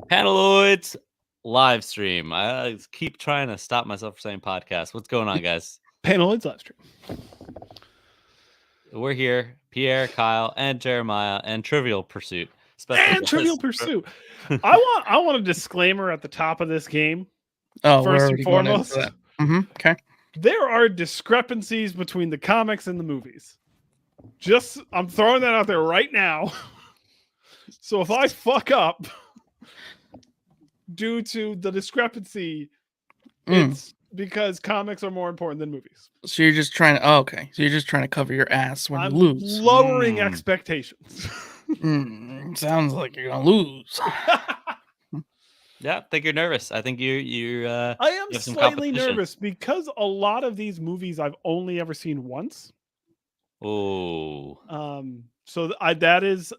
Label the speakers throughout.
Speaker 1: Panaloids live stream. I keep trying to stop myself from saying podcast. What's going on, guys?
Speaker 2: Panaloids live stream.
Speaker 1: We're here, Pierre, Kyle, and Jeremiah, and Trivial Pursuit.
Speaker 2: And Trivial Pursuit. I want a disclaimer at the top of this game.
Speaker 3: Oh,
Speaker 2: first and foremost,
Speaker 3: Okay.
Speaker 2: There are discrepancies between the comics and the movies. I'm throwing that out there right now. So if I fuck up due to the discrepancy, it's because comics are more important than movies.
Speaker 3: So you're just trying to So you're just trying to cover your ass when
Speaker 2: I'm
Speaker 3: you lose.
Speaker 2: Lowering expectations.
Speaker 3: Sounds like you're gonna lose.
Speaker 1: Yeah, I think you're nervous. I think you
Speaker 2: I am slightly nervous because a lot of these movies I've only ever seen once.
Speaker 1: Oh.
Speaker 2: So that is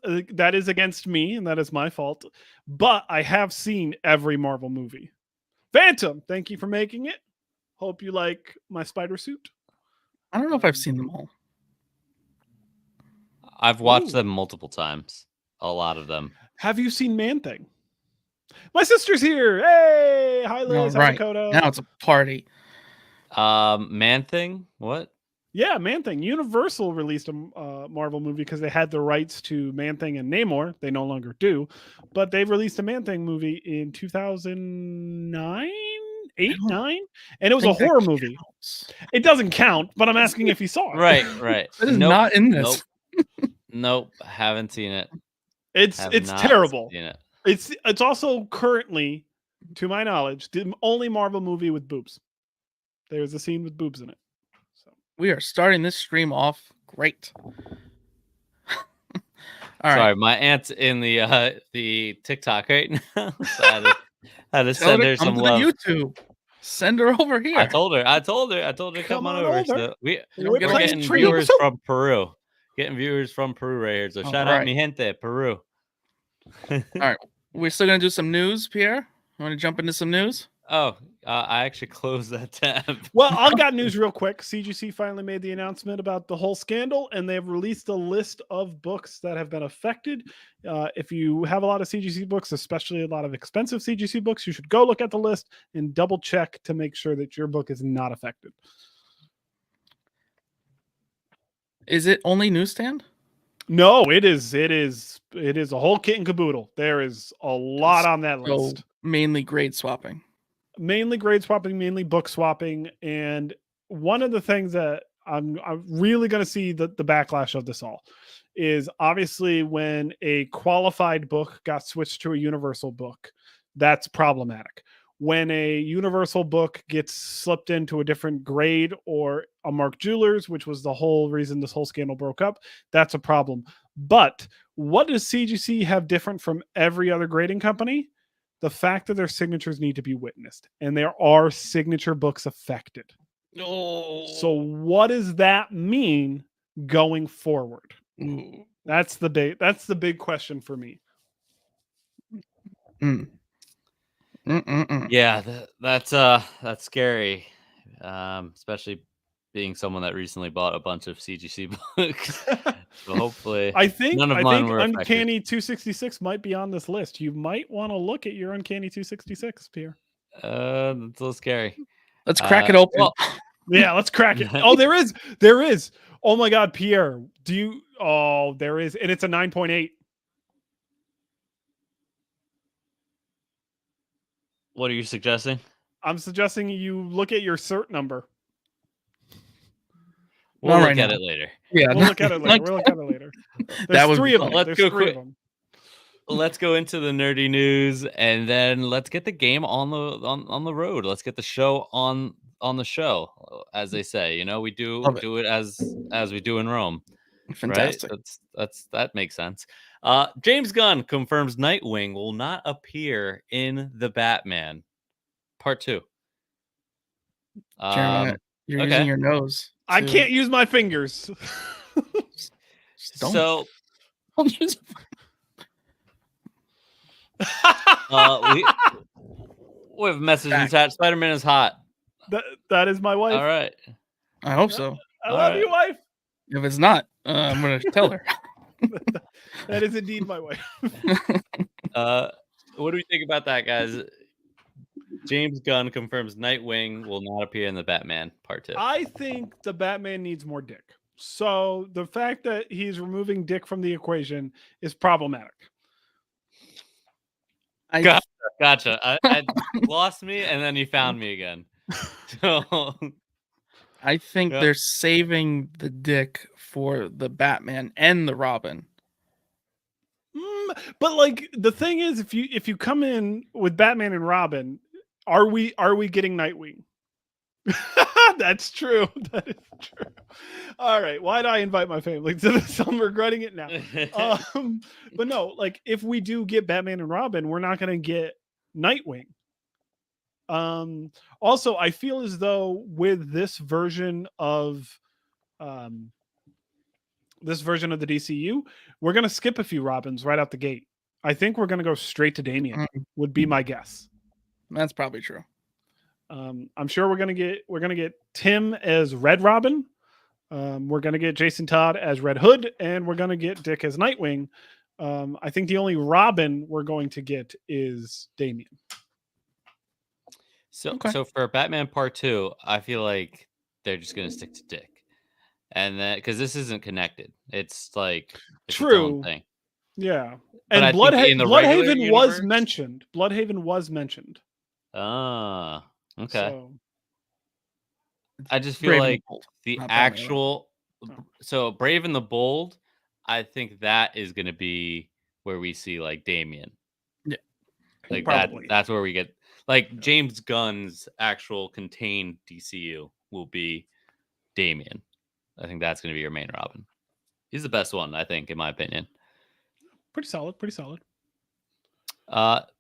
Speaker 2: against me, and that is my fault. But I have seen every Marvel movie. Phantom, thank you for making it. Hope you like my spider suit.
Speaker 3: I don't know if I've seen them all.
Speaker 1: I've watched them multiple times. A lot of them.
Speaker 2: Have you seen Man-Thing? My sister's here. Hey, hi Liz.
Speaker 3: Right.
Speaker 2: Dakota.
Speaker 3: Now it's a party.
Speaker 1: Man-Thing? What?
Speaker 2: Yeah, Man-Thing. Universal released a Marvel movie because they had the rights to Man-Thing and Namor. They no longer do, but they released a Man-Thing movie in 2009, 9, and it was a horror movie. It doesn't count, but I'm asking if you saw it.
Speaker 1: Right.
Speaker 3: It is not in this.
Speaker 1: Nope, haven't seen it.
Speaker 2: It's terrible. It's also currently, to my knowledge, the only Marvel movie with boobs. There's a scene with boobs in it. So
Speaker 3: we are starting this stream off great.
Speaker 1: All right. My aunt's in the TikTok right now. So I had to send her some love.
Speaker 3: YouTube. Send her over here.
Speaker 1: I told her to come on over. So we're getting viewers from Peru. Getting viewers from Peru right here. So shout out mi gente, Peru.
Speaker 3: All right. We're still going to do some news, Pierre. You want to jump into some news?
Speaker 1: Oh, I actually closed that tab.
Speaker 2: Well, I got news real quick. CGC finally made the announcement about the whole scandal, and they've released a list of books that have been affected. If you have a lot of CGC books, especially a lot of expensive CGC books, you should go look at the list and double check to make sure that your book is not affected.
Speaker 3: Is it only newsstand?
Speaker 2: No, it is a whole kit and caboodle. There is a lot on that list.
Speaker 3: Mainly grade swapping.
Speaker 2: Mainly grade swapping, mainly book swapping. And one of the things that I'm really going to see the backlash of this all is obviously when a qualified book got switched to a universal book, that's problematic. When a universal book gets slipped into a different grade or a Mark Jewelers, which was the whole reason this whole scandal broke up, that's a problem. But what does CGC have different from every other grading company? The fact that their signatures need to be witnessed, and there are signature books affected.
Speaker 3: Oh.
Speaker 2: So what does that mean going forward?
Speaker 3: Ooh.
Speaker 2: That's the big question for me.
Speaker 1: Yeah, that's scary, especially being someone that recently bought a bunch of CGC books. So hopefully,
Speaker 2: I think
Speaker 1: were
Speaker 2: Uncanny 266 might be on this list. You might want to look at your Uncanny 266, Pierre.
Speaker 1: That's a little scary.
Speaker 3: Let's crack it open.
Speaker 2: Well, yeah, let's crack it. Oh, there is. Oh my God, Pierre, there is, and it's a 9.8.
Speaker 1: What are you suggesting?
Speaker 2: I'm suggesting you look at your cert number.
Speaker 1: We'll look at it later.
Speaker 3: Yeah,
Speaker 2: we'll look at it later. There's three of them.
Speaker 1: Let's go quick. Let's go into the nerdy news, and then let's get the game on the road. Let's get the show on the show, as they say. You know, we do it as we do in Rome.
Speaker 3: Fantastic.
Speaker 1: Right? That makes sense. James Gunn confirms Nightwing will not appear in the Batman Part 2.
Speaker 3: Jeremiah, you're using your nose.
Speaker 2: I can't use my fingers.
Speaker 1: So we have a message in chat. Spider-Man is hot.
Speaker 2: That is my wife.
Speaker 1: All right.
Speaker 3: I hope so.
Speaker 2: I love you, wife.
Speaker 3: If it's not, I'm going to tell her.
Speaker 2: That is indeed my wife.
Speaker 1: What do we think about that, guys? James Gunn confirms Nightwing will not appear in the Batman Part 2.
Speaker 2: I think the Batman needs more Dick. So the fact that he's removing Dick from the equation is problematic.
Speaker 1: Gotcha. I lost me, and then you found me again. So
Speaker 3: I think
Speaker 1: Yep.
Speaker 3: they're saving the Dick for the Batman and the Robin.
Speaker 2: But like the thing is, if you come in with Batman and Robin, are we getting Nightwing? That's true. That is true. All right. Why did I invite my family to this? I'm regretting it now. But no, like if we do get Batman and Robin, we're not going to get Nightwing. Also, I feel as though with this version of the DCU, we're going to skip a few Robins right out the gate. I think we're going to go straight to Damian. Would be my guess.
Speaker 3: That's probably true.
Speaker 2: I'm sure we're gonna get Tim as Red Robin. We're gonna get Jason Todd as Red Hood, and we're gonna get Dick as Nightwing. I think the only Robin we're going to get is Damian.
Speaker 1: So for Batman Part 2, I feel like they're just gonna stick to Dick, and then because this isn't connected, it's like it's its own thing.
Speaker 2: Yeah,
Speaker 1: but
Speaker 2: and Bloodhaven was mentioned. Bloodhaven was mentioned.
Speaker 1: Ah. Okay.
Speaker 2: So,
Speaker 1: I just feel like the actual so Brave and the Bold, I think that is going to be where we see like Damian.
Speaker 3: Yeah.
Speaker 1: Like that's where we get like James Gunn's actual contained DCU will be Damian. I think that's going to be your main Robin. He's the best one, I think, in my opinion.
Speaker 2: Pretty solid.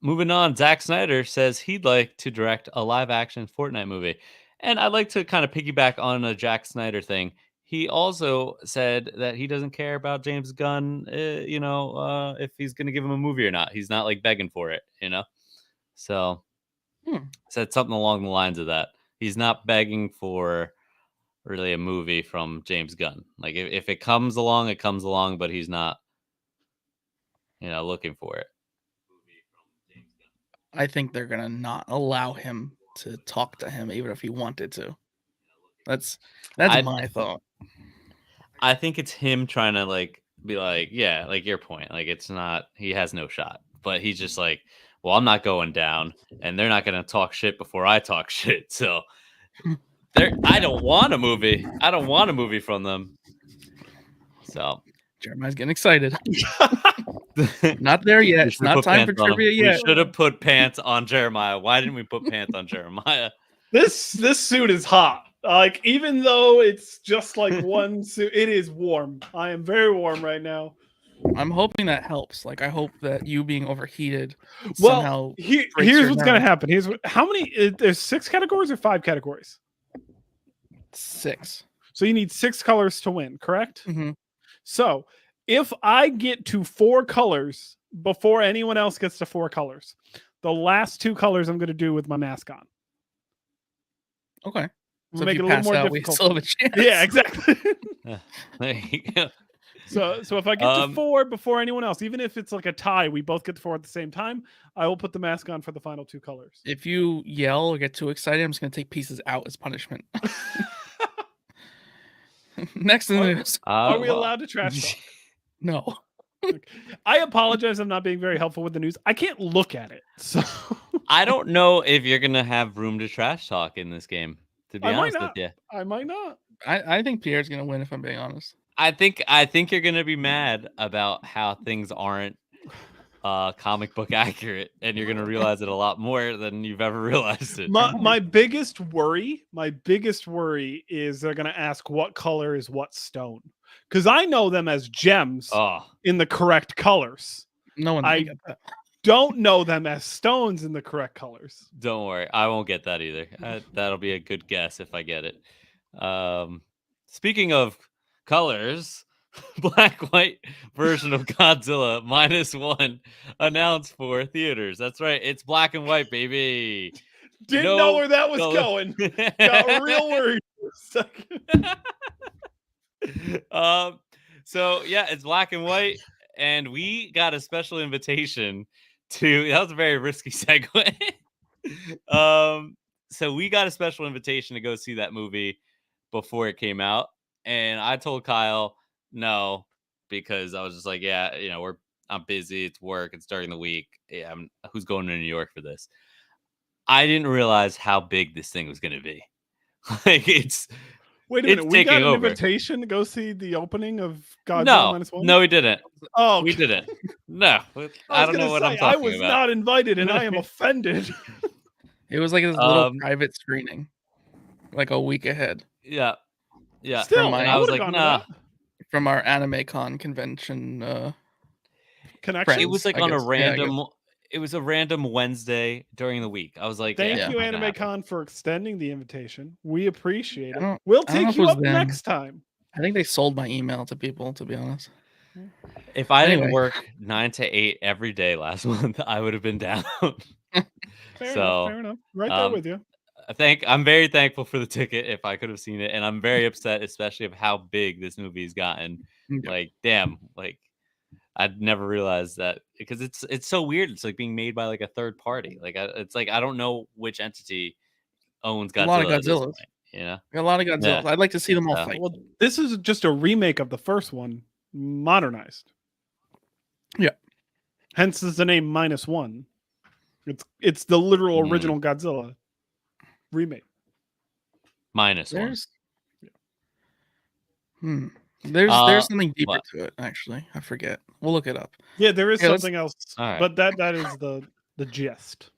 Speaker 1: Moving on, Zack Snyder says he'd like to direct a live-action Fortnite movie. And I'd like to kind of piggyback on a Zack Snyder thing. He also said that he doesn't care about James Gunn, if he's going to give him a movie or not. He's not like begging for it, So said something along the lines of that. He's not begging for really a movie from James Gunn. Like if it comes along, it comes along, but he's not, looking for it.
Speaker 3: I think they're gonna not allow him to talk to him, even if he wanted to. That's my thought.
Speaker 1: I think it's him trying to like be like, yeah, like your point. Like it's not, he has no shot, but he's just like, well, I'm not going down, and they're not gonna talk shit before I talk shit. So I don't want a movie. I don't want a movie from them. So
Speaker 3: Jeremiah's getting excited. Not there yet. It's not time for trivia yet.
Speaker 1: We should have put pants on Jeremiah. Why didn't we put pants on Jeremiah?
Speaker 2: This suit is hot. Like even though it's just like one suit, it is warm. I am very warm right now.
Speaker 3: I'm hoping that helps. Like I hope that you being overheated.
Speaker 2: Well, here's what's gonna happen. How many? There's 6 categories or 5 categories?
Speaker 3: 6.
Speaker 2: So you need 6 colors to win, correct?
Speaker 3: Mm-hmm.
Speaker 2: So if I get to 4 colors before anyone else gets to 4 colors, the last 2 colors I'm going to do with my mask on.
Speaker 3: Okay.
Speaker 2: So make it a little more difficult.
Speaker 3: We still have a chance.
Speaker 2: Yeah, exactly.
Speaker 1: There you go.
Speaker 2: So if I get to 4 before anyone else, even if it's like a tie, we both get to 4 at the same time, I will put the mask on for the final 2 colors.
Speaker 3: If you yell or get too excited, I'm just going to take pieces out as punishment. Next in the news.
Speaker 2: Are we allowed to trash talk?
Speaker 3: No.
Speaker 2: I apologize. I'm not being very helpful with the news. I can't look at it. So
Speaker 1: I don't know if you're going to have room to trash talk in this game, to be honest with you.
Speaker 2: I might not.
Speaker 3: I think Pierre's going to win, if I'm being honest.
Speaker 1: I think you're going to be mad about how things aren't comic book accurate, and you're going to realize it a lot more than you've ever realized it.
Speaker 2: My biggest worry is they're going to ask what color is what stone, because I know them as gems in the correct colors.
Speaker 3: No one. I
Speaker 2: don't know them as stones in the correct colors.
Speaker 1: Don't worry, I won't get that either. That'll be a good guess if I get it. Speaking of colors, black white version of Godzilla -1 announced for theaters. That's right, it's black and white, baby.
Speaker 2: Didn't know where that was going. Got real worried for a second.
Speaker 1: So yeah, it's black and white, and we got a special invitation that was a very risky segue. So we got a special invitation to go see that movie before it came out, and I told Kyle no because I was just like, yeah, I'm busy. It's work. It's during the week. Yeah, who's going to New York for this? I didn't realize how big this thing was going to be. Like
Speaker 2: Wait a
Speaker 1: it's
Speaker 2: minute, we got
Speaker 1: taking
Speaker 2: an
Speaker 1: over.
Speaker 2: invitation to go see the opening of Godzilla -1?
Speaker 1: No, we didn't.
Speaker 2: Oh, okay.
Speaker 1: We didn't. No, I don't know what I'm
Speaker 2: I
Speaker 1: talking
Speaker 2: was
Speaker 1: about.
Speaker 2: not invited, and I am offended.
Speaker 3: It was like this little private screening, like a week ahead.
Speaker 1: Yeah.
Speaker 2: Still,
Speaker 3: I
Speaker 2: I
Speaker 1: was
Speaker 2: would
Speaker 1: like,
Speaker 2: have gone
Speaker 1: nah.
Speaker 2: to that.
Speaker 3: From our Anime Con convention
Speaker 2: Connection.
Speaker 1: It was like
Speaker 3: I
Speaker 1: on a
Speaker 3: guess. Yeah, I guess.
Speaker 1: random. It was a random Wednesday during the week. I was like,
Speaker 2: Thank
Speaker 1: yeah,
Speaker 2: you,
Speaker 1: not gonna
Speaker 2: Anime
Speaker 1: happen.
Speaker 2: Con, for extending the invitation. We appreciate it.
Speaker 3: I
Speaker 2: We'll
Speaker 3: don't know
Speaker 2: take
Speaker 3: if
Speaker 2: you
Speaker 3: it was
Speaker 2: up
Speaker 3: them.
Speaker 2: next time.
Speaker 3: I think they sold my email to people, to be honest.
Speaker 1: If I didn't
Speaker 3: Anyway.
Speaker 1: work 9 to 8 every day last month, I would have been down.
Speaker 2: Fair enough. Right there with you.
Speaker 1: I'm very thankful for the ticket if I could have seen it, and I'm very upset, especially of how big this movie's gotten.
Speaker 3: Yeah.
Speaker 1: Like, damn, like I'd never realized that because it's so weird. It's like being made by like a third party. Like it's like I don't know which entity owns Godzilla.
Speaker 3: A lot of
Speaker 1: at this
Speaker 3: Godzillas.
Speaker 1: point, you know,
Speaker 3: A lot of Godzillas.
Speaker 1: Yeah.
Speaker 3: I'd like to see them all
Speaker 1: Yeah.
Speaker 3: fight.
Speaker 2: Well, this is just a remake of the first one, modernized.
Speaker 3: Yeah.
Speaker 2: Hence is the name -1. It's the literal
Speaker 1: Mhm.
Speaker 2: original Godzilla remake.
Speaker 1: -1.
Speaker 3: There's there's something deeper
Speaker 1: what?
Speaker 3: to it, actually. I forget. We'll look it up.
Speaker 2: Yeah, there is
Speaker 3: Yeah, let's-
Speaker 2: something else,
Speaker 1: All right.
Speaker 2: but that is the gist.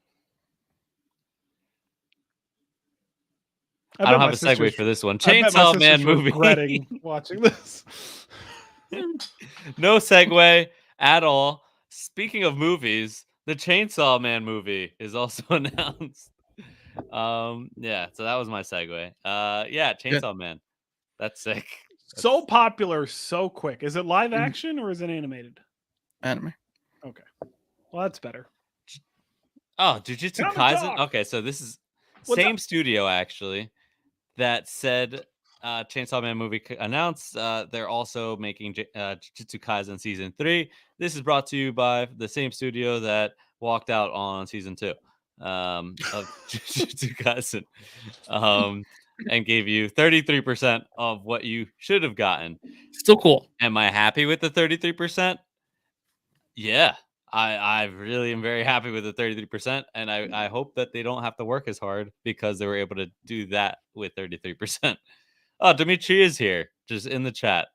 Speaker 1: I don't have a segue for this one.
Speaker 2: I bet my
Speaker 1: Chainsaw Man
Speaker 2: sister's
Speaker 1: movie.
Speaker 2: regretting watching this.
Speaker 1: No segue at all. Speaking of movies, the Chainsaw Man movie is also announced. Yeah, so that was my segue. Yeah, Chainsaw Man. That's sick.
Speaker 2: So popular, so quick. Is it live
Speaker 3: Mhm.
Speaker 2: action or is it animated?
Speaker 3: Anime.
Speaker 2: Okay. Well, that's better.
Speaker 1: Oh, Jujutsu
Speaker 2: Comic
Speaker 1: Kaisen.
Speaker 2: talk.
Speaker 1: Okay, so this is
Speaker 2: What's
Speaker 1: same
Speaker 2: up?
Speaker 1: studio actually that said Chainsaw Man movie announced. They're also making Jujutsu Kaisen season 3. This is brought to you by the same studio that walked out on season 2 of Jujutsu Kaisen, and gave you 33% of what you should have gotten.
Speaker 3: Still cool.
Speaker 1: Am I happy with the 33%? Yeah, I really am very happy with the 33%, and I hope that they don't have to work as hard because they were able to do that with 33%. Oh, Dimitri is here, just in the chat.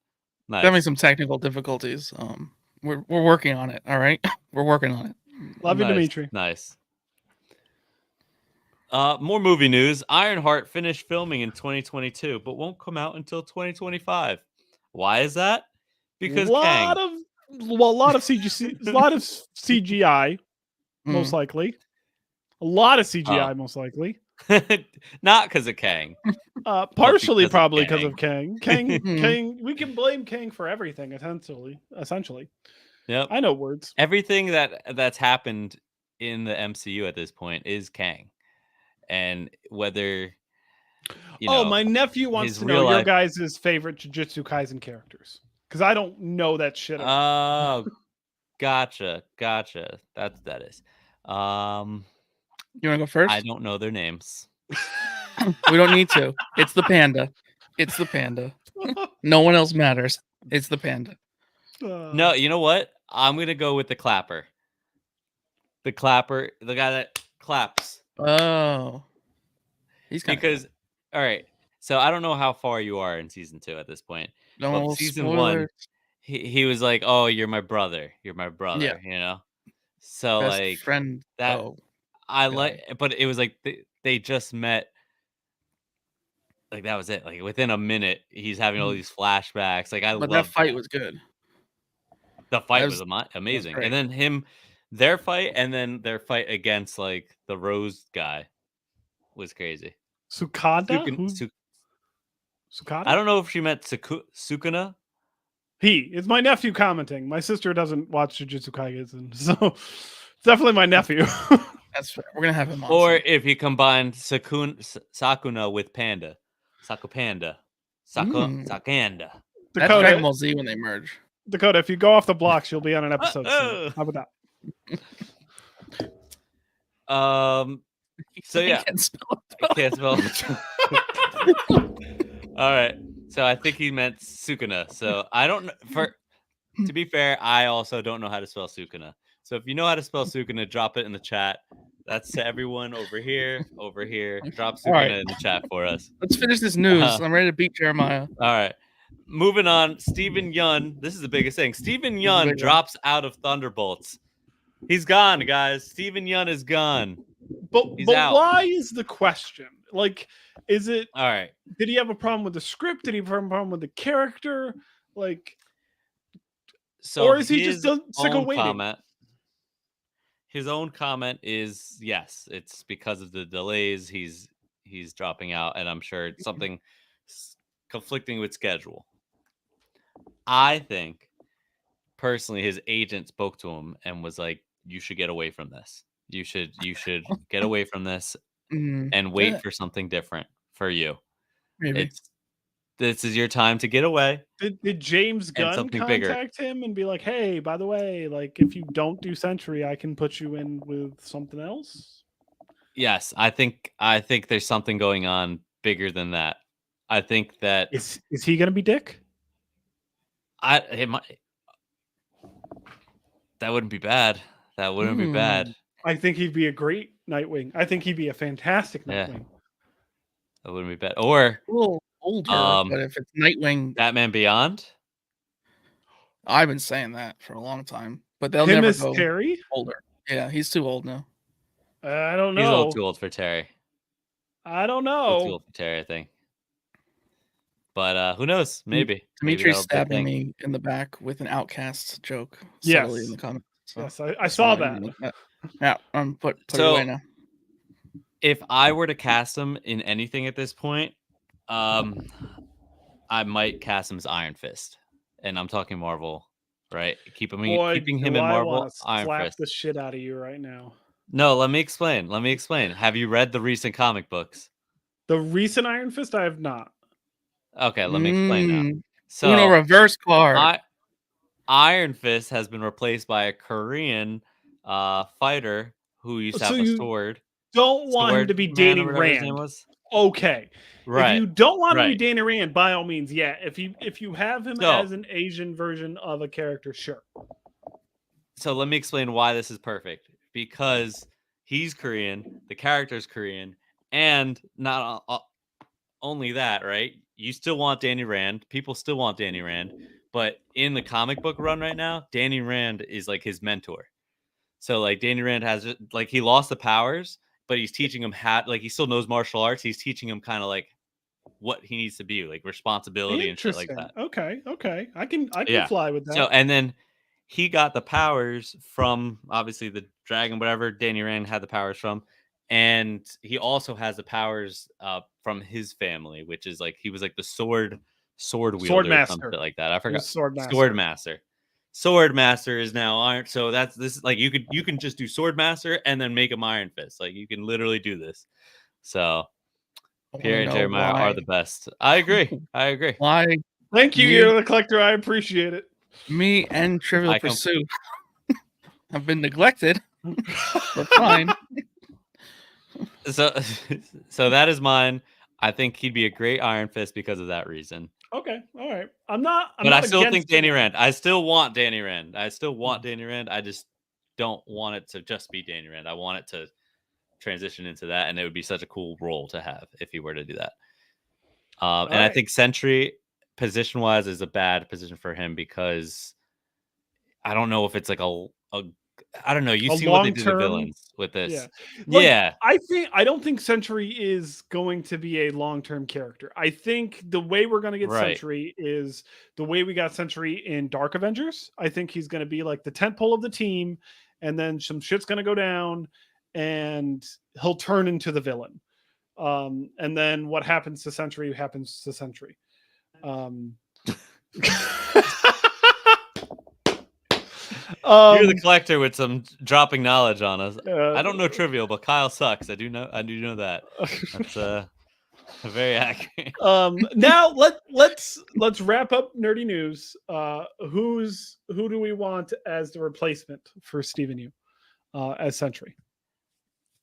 Speaker 1: Nice.
Speaker 3: Having some technical difficulties. We're working on it. All right, we're working on it.
Speaker 2: Love you,
Speaker 1: Nice,
Speaker 2: Dimitri.
Speaker 1: Nice. More movie news. Ironheart finished filming in 2022, but won't come out until 2025. Why is that? Because
Speaker 2: a lot of CGI, most likely. A lot of CGI, most likely.
Speaker 1: Not because of Kang.
Speaker 2: Partially,
Speaker 1: because of
Speaker 2: probably because of Kang. Kang. We can blame Kang for everything. Essentially.
Speaker 1: Yep.
Speaker 2: I know words.
Speaker 1: Everything that's happened in the MCU at this point is Kang, and whether
Speaker 2: my nephew wants to know your guys' favorite Jujutsu Kaisen characters, because I don't know that shit.
Speaker 1: Oh, gotcha. That is.
Speaker 3: You want to go first?
Speaker 1: I don't know their names.
Speaker 3: We don't need to. It's the panda. No one else matters. It's the panda.
Speaker 1: No, you know what? I'm gonna go with the clapper. The guy that claps.
Speaker 3: Oh, he's
Speaker 1: because all right. So I don't know how far you are in season 2 at this point.
Speaker 3: No,
Speaker 1: season
Speaker 3: spoilers.
Speaker 1: 1, he was like, "Oh, you're my brother.
Speaker 3: Yeah.
Speaker 1: You know." So
Speaker 3: Best
Speaker 1: like
Speaker 3: friend.
Speaker 1: that.
Speaker 3: Oh,
Speaker 1: I like, but it was like they just met. Like that was it. Like within a minute, he's having all these flashbacks. Like
Speaker 3: but that fight was good.
Speaker 1: The fight was amazing,
Speaker 3: great.
Speaker 1: and then their fight, and then their fight against like the Rose guy was crazy.
Speaker 2: Sukada?
Speaker 1: Sukada? I don't know if she meant Sukuna.
Speaker 2: It's my nephew commenting. My sister doesn't watch Jujutsu Kaisen, so it's definitely my nephew.
Speaker 3: That's fair. We're gonna have him on.
Speaker 1: Or if he combined Sakuna with Panda. Sakapanda. Sakanda.
Speaker 3: That's Dragon Ball Z when they merge.
Speaker 2: Dakota, if you go off the blocks, you'll be on an episode soon. How about that?
Speaker 1: So
Speaker 3: He
Speaker 1: yeah,
Speaker 3: can't spell
Speaker 1: I
Speaker 3: it.
Speaker 1: can't spell. All right. So I think he meant Sukuna. So I don't know. To be fair, I also don't know how to spell Sukuna. So if you know how to spell Sukuna, drop it in the chat. That's to everyone over here, over here. Drop
Speaker 3: All right.
Speaker 1: Sukuna in the chat for us.
Speaker 3: Let's finish this news.
Speaker 1: Uh,
Speaker 3: I'm ready to beat Jeremiah.
Speaker 1: All right. Moving on. Steven Yeun. This is the biggest thing. Steven
Speaker 3: This is a
Speaker 1: Yeun
Speaker 3: big one.
Speaker 1: drops out of Thunderbolts. He's gone, guys. Steven Yeun is gone. He's
Speaker 2: But
Speaker 1: out.
Speaker 2: why is the question? Like, is it?
Speaker 1: All right.
Speaker 2: Did he have a problem with the script? Did he have a problem with the character? Like,
Speaker 1: So
Speaker 2: or is he just
Speaker 1: his
Speaker 2: sick of
Speaker 1: own
Speaker 2: waiting?
Speaker 1: comment. His own comment is yes, it's because of the delays. He's dropping out, and I'm sure it's something conflicting with schedule. I think personally, his agent spoke to him and was like, "You should get away from this. You should get away from this and wait
Speaker 3: Yeah,
Speaker 1: for something different for you.
Speaker 3: maybe.
Speaker 1: This is your time to get away
Speaker 2: Did James
Speaker 1: and
Speaker 2: Gunn
Speaker 1: something bigger."
Speaker 2: contact him and be like, "Hey, by the way, like if you don't do Century, I can put you in with something else"?
Speaker 1: Yes, I think there's something going on bigger than that. I think that
Speaker 2: Is he gonna be Dick?
Speaker 1: it might, that wouldn't be bad. That wouldn't be bad.
Speaker 2: I think he'd be a great Nightwing. I think he'd be a fantastic
Speaker 1: Yeah.
Speaker 2: Nightwing.
Speaker 1: That wouldn't be bad. Or
Speaker 3: A little older, but if it's Nightwing,
Speaker 1: Batman Beyond.
Speaker 3: I've been saying that for a long time, but they'll
Speaker 2: Him
Speaker 3: never
Speaker 2: as
Speaker 3: go
Speaker 2: Terry?
Speaker 3: older. Yeah, he's too old now.
Speaker 2: I don't
Speaker 1: He's a little
Speaker 2: know.
Speaker 1: too old for Terry.
Speaker 2: I don't
Speaker 1: A little too
Speaker 2: know.
Speaker 1: old for Terry, I think. But who knows? Maybe. Maybe
Speaker 3: Dimitri's
Speaker 1: that'll be a
Speaker 3: stabbing
Speaker 1: thing.
Speaker 3: me in the back with an Outcast joke subtly in
Speaker 2: Yes.
Speaker 3: the comments. So
Speaker 2: Yes, I
Speaker 3: that's
Speaker 2: saw
Speaker 3: why I didn't
Speaker 2: that.
Speaker 3: look at- Yeah, put it
Speaker 1: So-
Speaker 3: away now.
Speaker 1: If I were to cast him in anything at this point, I might cast him as Iron Fist. And I'm talking Marvel, right? Keeping him in
Speaker 2: I
Speaker 1: Marvel,
Speaker 2: wanna
Speaker 1: Iron
Speaker 2: slap
Speaker 1: Fist.
Speaker 2: the shit out of you right now.
Speaker 1: No, let me explain. Have you read the recent comic books?
Speaker 2: The recent Iron Fist, I have not.
Speaker 1: Okay, let me explain now.
Speaker 3: Uno
Speaker 1: So
Speaker 3: reverse card.
Speaker 1: Iron Fist has been replaced by a Korean fighter who used to
Speaker 2: So
Speaker 1: have a
Speaker 2: you
Speaker 1: sword.
Speaker 2: don't want him to be
Speaker 1: Man
Speaker 2: Danny
Speaker 1: or whatever his name
Speaker 2: Rand.
Speaker 1: was.
Speaker 2: Okay.
Speaker 1: Right.
Speaker 2: If you don't want him to be
Speaker 1: right.
Speaker 2: Danny Rand, by all means, yeah. If you have him
Speaker 1: So-
Speaker 2: as an Asian version of a character, sure.
Speaker 1: So let me explain why this is perfect. Because he's Korean, the character's Korean, and not only that, right? You still want Danny Rand. People still want Danny Rand. But in the comic book run right now, Danny Rand is like his mentor. So like Danny Rand has like he lost the powers, but he's teaching him how like he still knows martial arts. He's teaching him kind of like what he needs to be, like responsibility and shit like that.
Speaker 2: Okay. I can
Speaker 1: Yeah.
Speaker 2: fly with that.
Speaker 1: So and then he got the powers from obviously the dragon, whatever Danny Rand had the powers from. And he also has the powers from his family, which is like he was like the sword wielder or something like that. I forgot. Sword master is now Iron. So this is like you can just do sword master and then make him Iron Fist. Like you can literally do this. So Pierre and Jeremiah are the best. I agree.
Speaker 3: Why?
Speaker 2: Thank you, You're the Collector. I appreciate it.
Speaker 3: Me and Trivial Pursuit have been neglected. But fine.
Speaker 1: So that is mine. I think he'd be a great Iron Fist because of that reason.
Speaker 2: Okay, all right. But
Speaker 1: I still think Danny Rand. I still want Danny Rand. I just don't want it to just be Danny Rand. I want it to transition into that, and it would be such a cool role to have if he were to do that. And I think Sentry, position-wise, is a bad position for him because I don't know if it's like a I don't know. You see what they do to villains with this.
Speaker 2: Yeah. I don't think Sentry is going to be a long-term character. I think the way we're going to get Sentry is the way we got Sentry in Dark Avengers. I think he's going to be like the tentpole of the team, and then some shit's going to go down, and he'll turn into the villain. And then what happens to Sentry happens to Sentry.
Speaker 1: You're the collector with some dropping knowledge on us. I don't know Trivial, but Kyle sucks. I do know that. That's very accurate.
Speaker 2: Now let's wrap up nerdy news. Who do we want as the replacement for Steven Yeun as Sentry?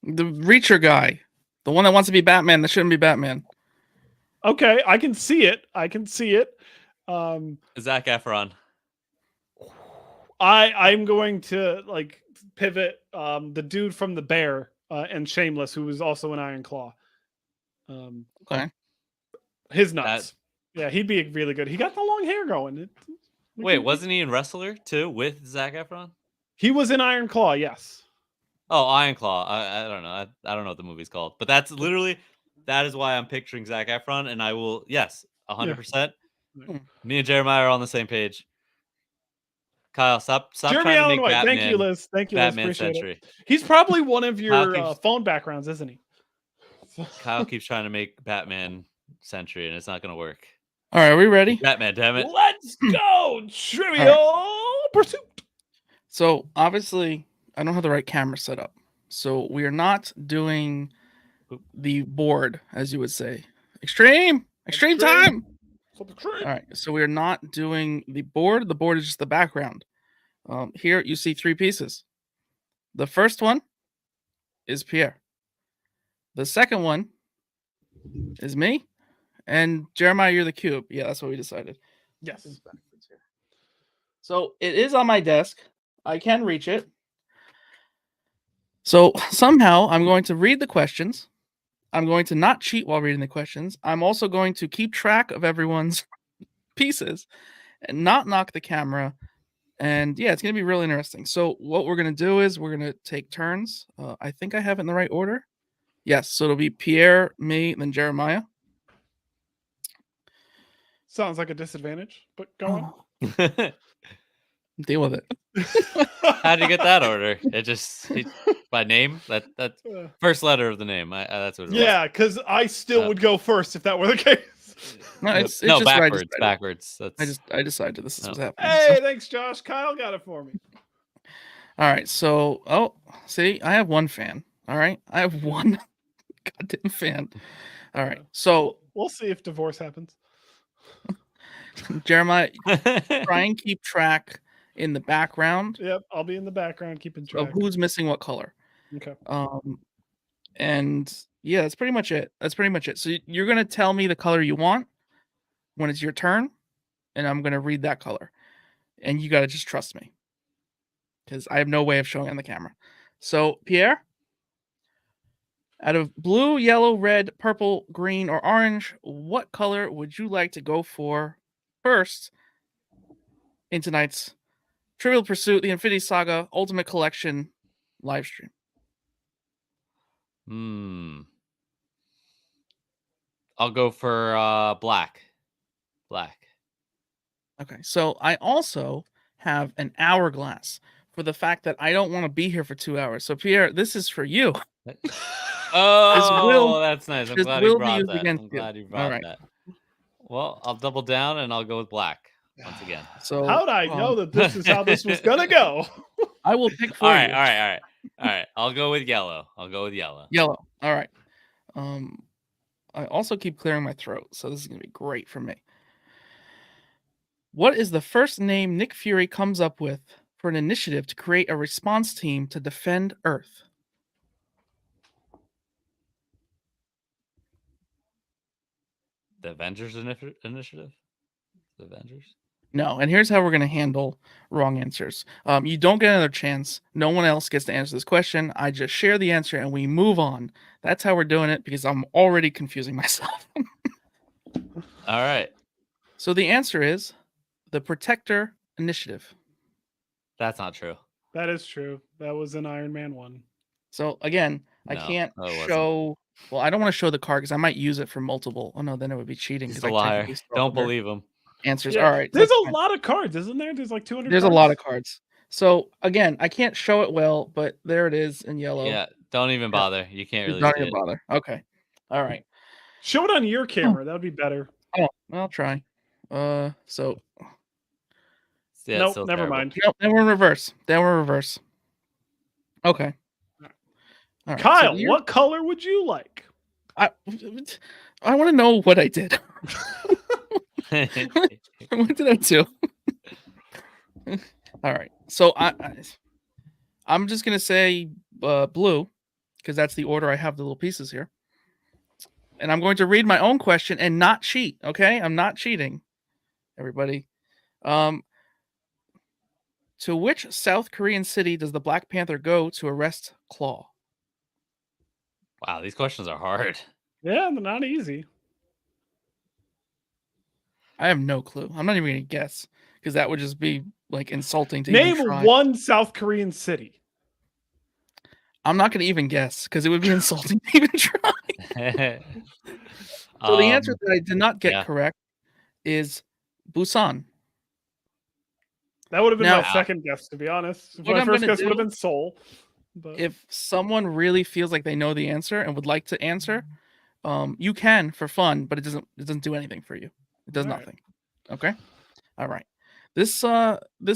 Speaker 3: The Reacher guy. The one that wants to be Batman that shouldn't be Batman.
Speaker 2: Okay, I can see it.
Speaker 1: Zac Efron.
Speaker 2: I'm going to like pivot the dude from The Bear and Shameless, who was also an Iron Claw.
Speaker 3: Okay.
Speaker 2: His nuts. Yeah, he'd be really good. He got the long hair going.
Speaker 1: Wait, wasn't he in Wrestler too with Zac Efron?
Speaker 2: He was in Iron Claw, yes.
Speaker 1: Oh, Iron Claw. I don't know. I don't know what the movie's called, but that's literally that is why I'm picturing Zac Efron, and I will 100%. Me and Jeremiah are on the same page. Kyle, stop
Speaker 2: Jeremy
Speaker 1: trying to
Speaker 2: Allen
Speaker 1: make
Speaker 2: White.
Speaker 1: Batman.
Speaker 2: Thank you, Liz.
Speaker 1: Batman
Speaker 2: Appreciate
Speaker 1: Century.
Speaker 2: it. He's probably one of
Speaker 1: Kyle
Speaker 2: your
Speaker 1: keeps-
Speaker 2: phone backgrounds, isn't he?
Speaker 1: Kyle keeps trying to make Batman Century, and it's not going to work.
Speaker 3: All right, are we ready?
Speaker 1: Batman, damn it.
Speaker 2: Let's go. Trivial Pursuit.
Speaker 3: So obviously, I don't have the right camera set up. So we are not doing the board, as you would say. Extreme time. All right, so we are not doing the board. The board is just the background. Here you see 3 pieces. The first one is Pierre. The second one is me. And Jeremiah, you're the cube. Yeah, that's what we decided.
Speaker 2: Yes.
Speaker 3: So it is on my desk. I can reach it. So somehow I'm going to read the questions. I'm going to not cheat while reading the questions. I'm also going to keep track of everyone's pieces and not knock the camera. And yeah, it's going to be really interesting. So what we're going to do is we're going to take turns. I think I have it in the right order. Yes. So it'll be Pierre, me, then Jeremiah.
Speaker 2: Sounds like a disadvantage, but go on.
Speaker 3: Deal with it.
Speaker 1: How'd you get that order? It just by name. That's first letter of the name. That's what.
Speaker 2: Yeah, because I still would go first if that were the case.
Speaker 3: No, it's
Speaker 1: no,
Speaker 3: just
Speaker 1: backwards.
Speaker 3: I decided this is what's happening.
Speaker 2: Hey, thanks, Josh. Kyle got it for me.
Speaker 3: All right, so see, I have one fan. All right, I have one goddamn fan. All right, so
Speaker 2: we'll see if divorce happens.
Speaker 3: Jeremiah, try and keep track in the background.
Speaker 2: Yep, I'll be in the background keeping track
Speaker 3: of who's missing what color.
Speaker 2: Okay.
Speaker 3: And yeah, that's pretty much it. So you're gonna tell me the color you want when it's your turn, and I'm gonna read that color, and you gotta just trust me because I have no way of showing on the camera. So Pierre, out of blue, yellow, red, purple, green, or orange, what color would you like to go for first in tonight's Trivial Pursuit, the Infinity Saga Ultimate Collection live stream?
Speaker 1: I'll go for black.
Speaker 3: Okay, so I also have an hourglass for the fact that I don't want to be here for 2 hours. So Pierre, this is for you.
Speaker 1: Oh, that's nice. I'm glad you brought that.
Speaker 3: I'm
Speaker 1: glad you brought that. Well, I'll double down and I'll go with black once again.
Speaker 3: So
Speaker 2: how'd I know that this is how this was gonna go?
Speaker 3: I will pick for
Speaker 1: all
Speaker 3: you.
Speaker 1: All right. I'll go with yellow.
Speaker 3: Yellow. All right. I also keep clearing my throat, so this is gonna be great for me. What is the first name Nick Fury comes up with for an initiative to create a response team to defend Earth?
Speaker 1: The Avengers initiative? The Avengers?
Speaker 3: No, and here's how we're going to handle wrong answers. You don't get another chance. No one else gets to answer this question. I just share the answer and we move on. That's how we're doing it because I'm already confusing myself.
Speaker 1: All right.
Speaker 3: So the answer is the Protector Initiative.
Speaker 1: That's not true.
Speaker 2: That is true. That was an Iron Man 1.
Speaker 3: So again, I can't show... Well, I don't want to show the card because I might use it for multiple. Oh no, then it would be cheating.
Speaker 1: He's a liar. Don't believe him.
Speaker 3: Answers.
Speaker 2: Yeah.
Speaker 3: All right.
Speaker 2: There's a lot of cards, isn't there? There's like 200
Speaker 3: There's
Speaker 2: cards.
Speaker 3: a lot of cards. So again, I can't show it well, but there it is in yellow.
Speaker 1: Yeah, don't even bother. You can't really
Speaker 3: don't even bother. Okay. All right.
Speaker 2: Show it on your camera. That would be better.
Speaker 3: Oh, I'll try. So
Speaker 1: yeah,
Speaker 2: nope, never mind.
Speaker 3: Nope, then we're in reverse. Okay.
Speaker 2: All right. Kyle, so what color would you like?
Speaker 3: I want to know what I did. What did I do? All right. So I'm just gonna say blue, because that's the order I have the little pieces here. And I'm going to read my own question and not cheat. Okay, I'm not cheating, everybody. To which South Korean city does the Black Panther go to arrest Claw?
Speaker 1: Wow, these questions are hard.
Speaker 2: Yeah, they're not easy.
Speaker 3: I have no clue. I'm not even going to guess because that would just be like insulting to even
Speaker 2: Name
Speaker 3: try.
Speaker 2: one South Korean city.
Speaker 3: I'm not going to even guess because it would be insulting to even try. So the answer that I did not get correct is Busan.
Speaker 2: That would have been
Speaker 3: Now-
Speaker 2: my second guess, to be honest.
Speaker 3: What
Speaker 2: My
Speaker 3: I'm
Speaker 2: first
Speaker 3: gonna
Speaker 2: guess would have
Speaker 3: do-
Speaker 2: been Seoul. But
Speaker 3: If someone really feels like they know the answer and would like to answer, you can for fun, but it doesn't do anything for you. It does
Speaker 2: All right.
Speaker 3: nothing. Okay. All right. This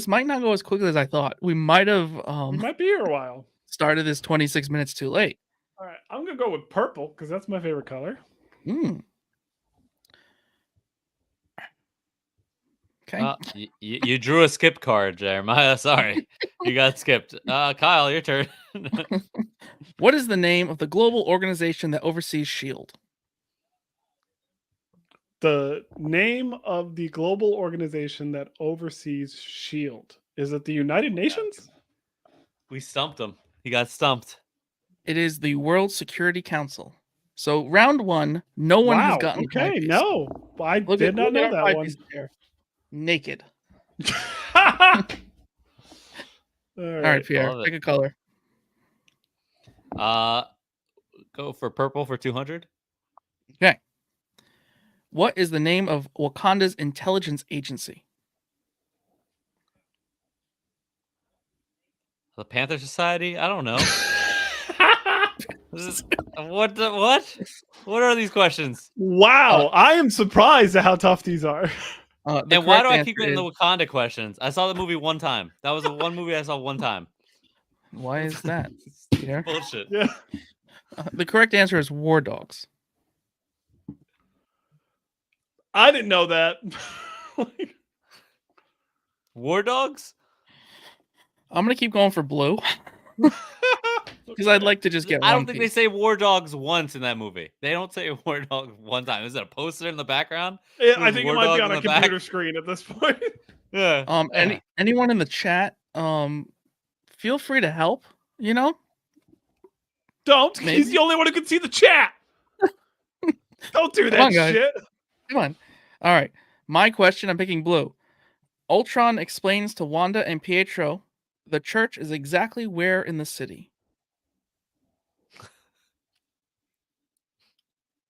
Speaker 3: might not go as quickly as I thought. We might have
Speaker 2: we might be here a while.
Speaker 3: started this 26 minutes too late.
Speaker 2: All right, I'm gonna go with purple because that's my favorite color.
Speaker 3: Okay.
Speaker 1: You drew a skip card, Jeremiah. Sorry, you got skipped. Kyle, your turn.
Speaker 3: What is the name of the global organization that oversees SHIELD?
Speaker 2: The name of the global organization that oversees SHIELD. Is it the United Nations?
Speaker 1: We stumped him. He got stumped.
Speaker 3: It is the World Security Council. So round one, no one has gotten the
Speaker 2: okay.
Speaker 3: pie piece.
Speaker 2: No, I did not know
Speaker 3: at our
Speaker 2: that
Speaker 3: pie
Speaker 2: one.
Speaker 3: piece there. Naked.
Speaker 2: All
Speaker 3: All right, Pierre,
Speaker 1: love it.
Speaker 3: pick a color.
Speaker 1: Go for purple for 200.
Speaker 3: Okay. What is the name of Wakanda's intelligence agency?
Speaker 1: The Panther Society? I don't know. What are these questions?
Speaker 2: Wow, I am surprised at how tough these are.
Speaker 1: And why do I keep getting the Wakanda questions? I saw the movie one time. That was the one movie I saw one time.
Speaker 3: Why is that? Pierre?
Speaker 1: Bullshit.
Speaker 2: Yeah.
Speaker 3: The correct answer is War Dogs.
Speaker 2: I didn't know that.
Speaker 1: War Dogs?
Speaker 3: I'm gonna keep going for blue because I'd like to just get.
Speaker 1: I don't think they say War Dogs once in that movie. They don't say War Dogs one time. Is it a poster in the background?
Speaker 2: Yeah, I think
Speaker 1: War
Speaker 2: it might be
Speaker 1: Dogs
Speaker 2: on a
Speaker 1: in the back?
Speaker 2: computer screen at this point.
Speaker 1: Yeah.
Speaker 3: Anyone in the chat, feel free to help. You know,
Speaker 2: Don't.
Speaker 3: Maybe.
Speaker 2: He's the only one who can see the chat. Don't do that
Speaker 3: on, guys.
Speaker 2: shit.
Speaker 3: Come on. All right. My question, I'm picking blue. Ultron explains to Wanda and Pietro the church is exactly where in the city.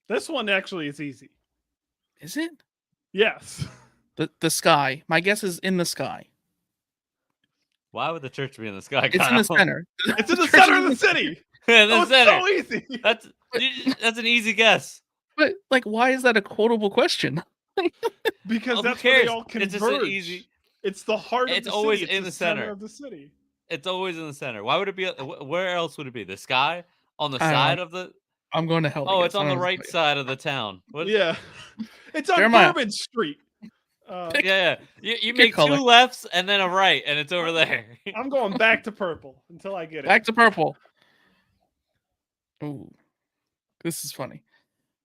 Speaker 2: This one actually is easy.
Speaker 3: Is it?
Speaker 2: Yes.
Speaker 3: The sky. My guess is in the sky.
Speaker 1: Why would the church be in the sky?
Speaker 3: It's in
Speaker 1: Kyle?
Speaker 3: the center.
Speaker 2: It's in the
Speaker 3: church
Speaker 2: center
Speaker 3: is
Speaker 2: of the city.
Speaker 1: In the
Speaker 2: Oh,
Speaker 1: center.
Speaker 2: it's so easy.
Speaker 1: That's an easy guess.
Speaker 3: But like, why is that a quotable question?
Speaker 2: Because
Speaker 1: Who
Speaker 2: that's where they
Speaker 1: cares?
Speaker 2: all converge.
Speaker 1: It's just an easy.
Speaker 2: It's the heart of
Speaker 1: It's
Speaker 2: the
Speaker 1: always
Speaker 2: city.
Speaker 1: in the center.
Speaker 2: of the city.
Speaker 1: It's always in the center. Why would it be? Where else would it be? The sky? On the
Speaker 3: I don't
Speaker 1: side
Speaker 3: know.
Speaker 1: of the?
Speaker 3: I'm going to help.
Speaker 1: Oh,
Speaker 3: you
Speaker 1: it's
Speaker 3: guys.
Speaker 1: on
Speaker 3: I
Speaker 1: the
Speaker 3: don't know
Speaker 1: right
Speaker 3: what to
Speaker 1: side of the town. What?
Speaker 2: Yeah. It's on
Speaker 3: Jeremiah.
Speaker 2: Bourbon Street.
Speaker 1: Yeah. You
Speaker 3: Pick
Speaker 1: make
Speaker 3: color.
Speaker 1: two lefts and then a right, and it's over there.
Speaker 2: I'm going back to purple until I get it.
Speaker 3: Back to purple. Ooh, this is funny.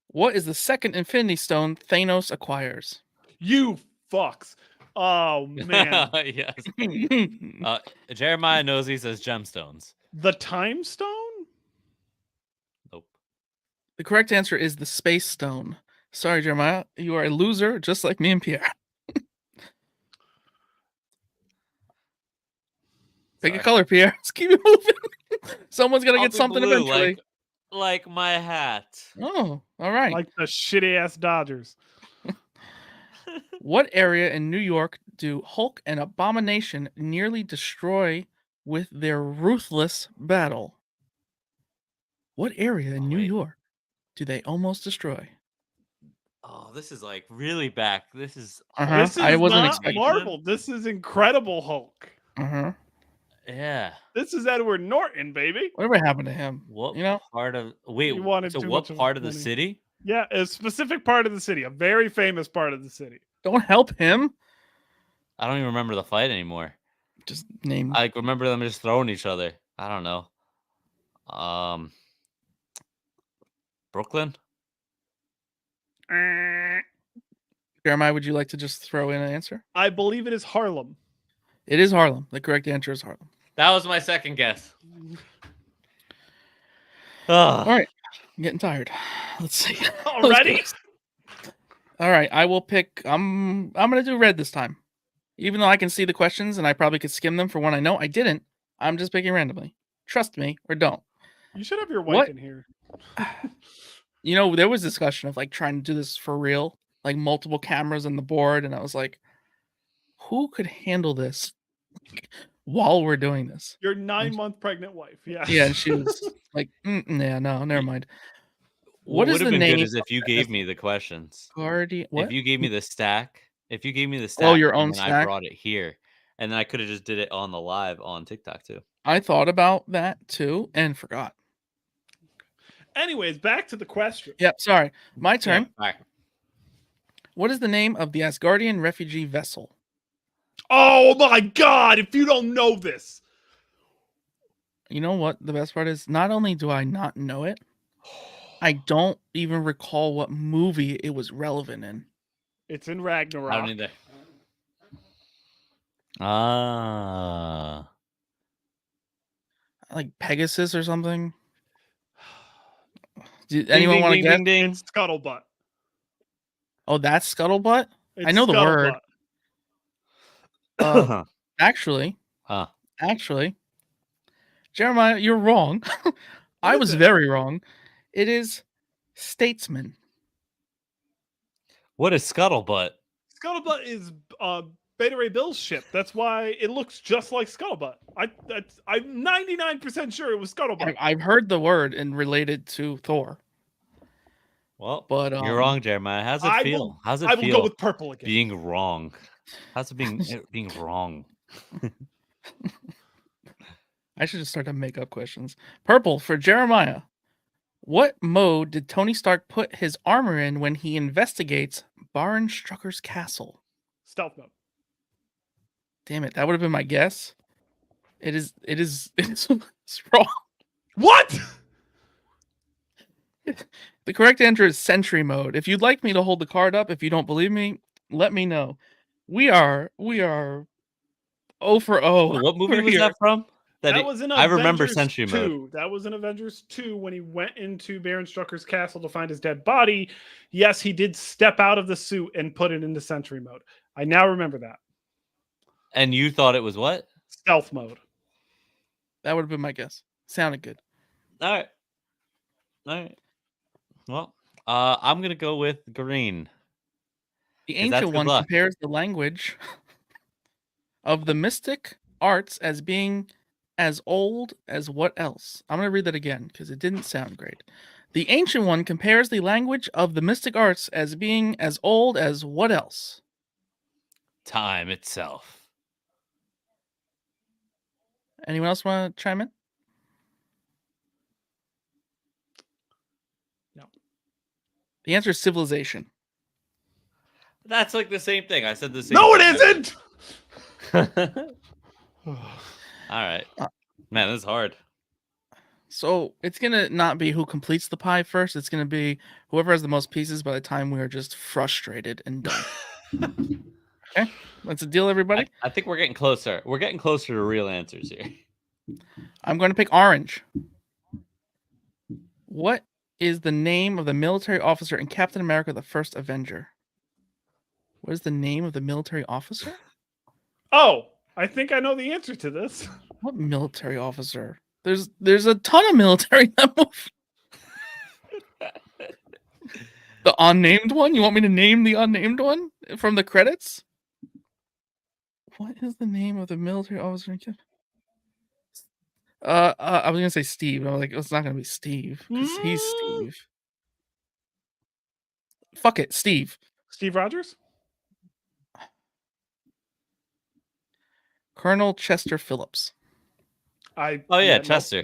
Speaker 3: What is the second Infinity Stone Thanos acquires?
Speaker 2: You fucks. Oh man.
Speaker 1: Yes. Jeremiah knows he says gemstones.
Speaker 2: The Time Stone?
Speaker 1: Nope.
Speaker 3: The correct answer is the Space Stone. Sorry, Jeremiah. You are a loser, just like me and Pierre. Pick a
Speaker 1: Sorry.
Speaker 3: color, Pierre. Let's keep it moving. Someone's gonna
Speaker 1: I'll
Speaker 3: get
Speaker 1: do
Speaker 3: something
Speaker 1: blue,
Speaker 3: eventually.
Speaker 1: like my hat.
Speaker 3: Oh, all right.
Speaker 2: Like the shitty ass Dodgers.
Speaker 3: What area in New York do Hulk and Abomination nearly destroy with their ruthless battle? What area in New
Speaker 1: wait.
Speaker 3: York do they almost destroy?
Speaker 1: Oh, this is like really back. This is.
Speaker 2: This is
Speaker 3: I wasn't
Speaker 2: not
Speaker 3: expecting.
Speaker 2: Marvel. This is Incredible Hulk.
Speaker 1: Yeah.
Speaker 2: This is Edward Norton, baby.
Speaker 3: Whatever happened to him?
Speaker 1: What
Speaker 3: You know?
Speaker 1: part of? Wait.
Speaker 2: He wanted
Speaker 1: So
Speaker 2: too
Speaker 1: what
Speaker 2: much of
Speaker 1: part of the
Speaker 2: money.
Speaker 1: city?
Speaker 2: Yeah, a specific part of the city, a very famous part of the city.
Speaker 3: Don't help him.
Speaker 1: I don't even remember the fight anymore.
Speaker 3: Just name.
Speaker 1: I remember them just throwing each other. I don't know. Brooklyn.
Speaker 3: Jeremiah, would you like to just throw in an answer?
Speaker 2: I believe it is Harlem.
Speaker 3: It is Harlem. The correct answer is Harlem.
Speaker 1: That was my second guess.
Speaker 3: All right. I'm getting tired. Let's see.
Speaker 2: Already?
Speaker 3: All right. I will pick. I'm gonna do red this time. Even though I can see the questions and I probably could skim them for one I know, I didn't. I'm just picking randomly. Trust me or don't.
Speaker 2: You should have your wife in here.
Speaker 3: You know, there was discussion of like trying to do this for real, like multiple cameras on the board, and I was like, who could handle this while we're doing this?
Speaker 2: Your 9-month pregnant wife. Yeah.
Speaker 3: Yeah, and she was like, yeah, no, never mind.
Speaker 1: What is the name? Good is if you gave me the questions.
Speaker 3: Guardian. What?
Speaker 1: If you gave me the stack. If you gave me the stack.
Speaker 3: Oh, your own stack.
Speaker 1: I brought it here, and then I could have just did it on the live on TikTok too.
Speaker 3: I thought about that too and forgot.
Speaker 2: Anyways, back to the question.
Speaker 3: Yep, sorry. My turn.
Speaker 1: Yeah, all right.
Speaker 3: What is the name of the Asgardian refugee vessel?
Speaker 2: Oh my god, if you don't know this.
Speaker 3: You know what the best part is? Not only do I not know it, I don't even recall what movie it was relevant in.
Speaker 2: It's in Ragnarok.
Speaker 1: I don't either. Ah.
Speaker 3: Like Pegasus or something? Did anyone want to guess?
Speaker 2: It's Scuttlebutt.
Speaker 3: Oh, that's Scuttlebutt?
Speaker 2: It's
Speaker 3: I know the word. Actually, Jeremiah, you're wrong. I was very wrong. It is Statesman.
Speaker 1: What is Scuttlebutt?
Speaker 2: Scuttlebutt is Beta Ray Bill's ship. That's why it looks just like Scuttlebutt. I'm 99% sure it was Scuttlebutt.
Speaker 3: I've heard the word and related to Thor.
Speaker 1: Well,
Speaker 3: but
Speaker 1: you're wrong, Jeremiah. How's it feel? How's it feel?
Speaker 2: I will go with purple again.
Speaker 1: Being wrong. How's it being wrong?
Speaker 3: I should just start to make up questions. Purple for Jeremiah. What mode did Tony Stark put his armor in when he investigates Baron Strucker's castle?
Speaker 2: Stealth mode.
Speaker 3: Damn it, that would have been my guess. It's wrong.
Speaker 2: What?
Speaker 3: The correct answer is Sentry mode. If you'd like me to hold the card up, if you don't believe me, let me know. We are 0 for 0.
Speaker 1: What movie was that from?
Speaker 2: That was in
Speaker 1: I remember Sentry
Speaker 2: 2.
Speaker 1: mode.
Speaker 2: That was in Avengers 2 when he went into Baron Strucker's castle to find his dead body. Yes, he did step out of the suit and put it into Sentry mode. I now remember that.
Speaker 1: And you thought it was what?
Speaker 2: Stealth mode.
Speaker 3: That would have been my guess. Sounded good.
Speaker 1: All right. Well, I'm gonna go with green.
Speaker 3: The ancient one compares the language of the mystic arts as being as old as what else? I'm going to read that again because it didn't sound great. The ancient one compares the language of the mystic arts as being as old as what else?
Speaker 1: Time itself.
Speaker 3: Anyone else want to chime in?
Speaker 2: No.
Speaker 3: The answer is civilization.
Speaker 1: That's like the same thing. I said the same.
Speaker 2: No, it isn't.
Speaker 1: All right, man, this is hard.
Speaker 3: So it's gonna not be who completes the pie first. It's gonna be whoever has the most pieces by the time we are just frustrated and done. Okay, that's a deal, everybody.
Speaker 1: I think we're getting closer. We're getting closer to real answers here.
Speaker 3: I'm going to pick orange. What is the name of the military officer in Captain America: The First Avenger? What is the name of the military officer?
Speaker 2: Oh, I think I know the answer to this.
Speaker 3: What military officer? There's a ton of military in that movie. The unnamed one? You want me to name the unnamed one from the credits? What is the name of the military officer in Captain? I was gonna say Steve. I was like, it's not gonna be Steve because he's Steve. Fuck it, Steve.
Speaker 2: Steve Rogers?
Speaker 3: Colonel Chester Phillips.
Speaker 1: Chester.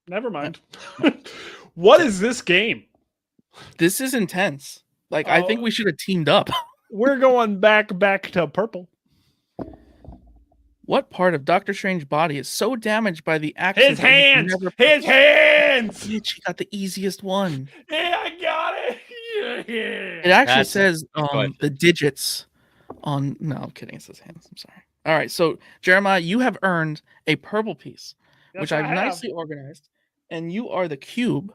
Speaker 2: Never mind. What is this game?
Speaker 3: This is intense. Like, I think we should have teamed up.
Speaker 2: We're going back to purple.
Speaker 3: What part of Doctor Strange's body is so damaged by the accident?
Speaker 2: His hands! His hands!
Speaker 3: Bitch, you got the easiest one.
Speaker 2: Yeah, I got it.
Speaker 3: It actually
Speaker 1: That's
Speaker 3: says
Speaker 1: question.
Speaker 3: the digits on. No, I'm kidding. It says hands. I'm sorry. All right, so Jeremiah, you have earned a purple piece, which
Speaker 2: Yes, I
Speaker 3: I've
Speaker 2: have.
Speaker 3: nicely organized, and you are the cube.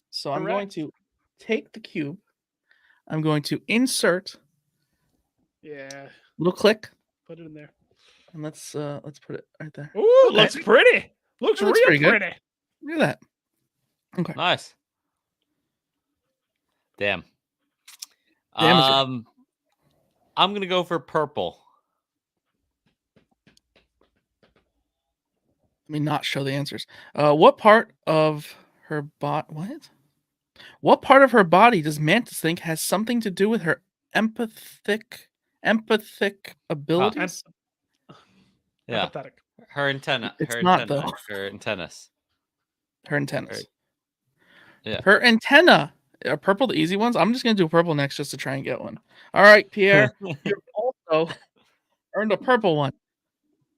Speaker 3: So I'm going
Speaker 2: Correct.
Speaker 3: to take the cube. I'm going to insert
Speaker 2: Yeah,
Speaker 3: little click,
Speaker 2: put it in there.
Speaker 3: and let's put it right there.
Speaker 2: Ooh,
Speaker 3: Okay.
Speaker 2: looks pretty. Looks
Speaker 3: That looks
Speaker 2: real
Speaker 3: pretty good.
Speaker 2: pretty.
Speaker 3: Look at that. Okay.
Speaker 1: Nice. Damn.
Speaker 3: Damn is right.
Speaker 1: I'm gonna go for purple.
Speaker 3: Let me not show the answers. What part of her body? What part of her body does Mantis think has something to do with her empathic abilities?
Speaker 1: Yeah,
Speaker 2: Empathetic.
Speaker 1: her antenna.
Speaker 3: It's
Speaker 1: Her
Speaker 3: not,
Speaker 1: antenna.
Speaker 3: though.
Speaker 1: Her antennas.
Speaker 3: Her antennas.
Speaker 1: Yeah.
Speaker 3: Her antenna. Are purple the easy ones? I'm just gonna do purple next just to try and get one. All right, Pierre. You've also earned a purple one.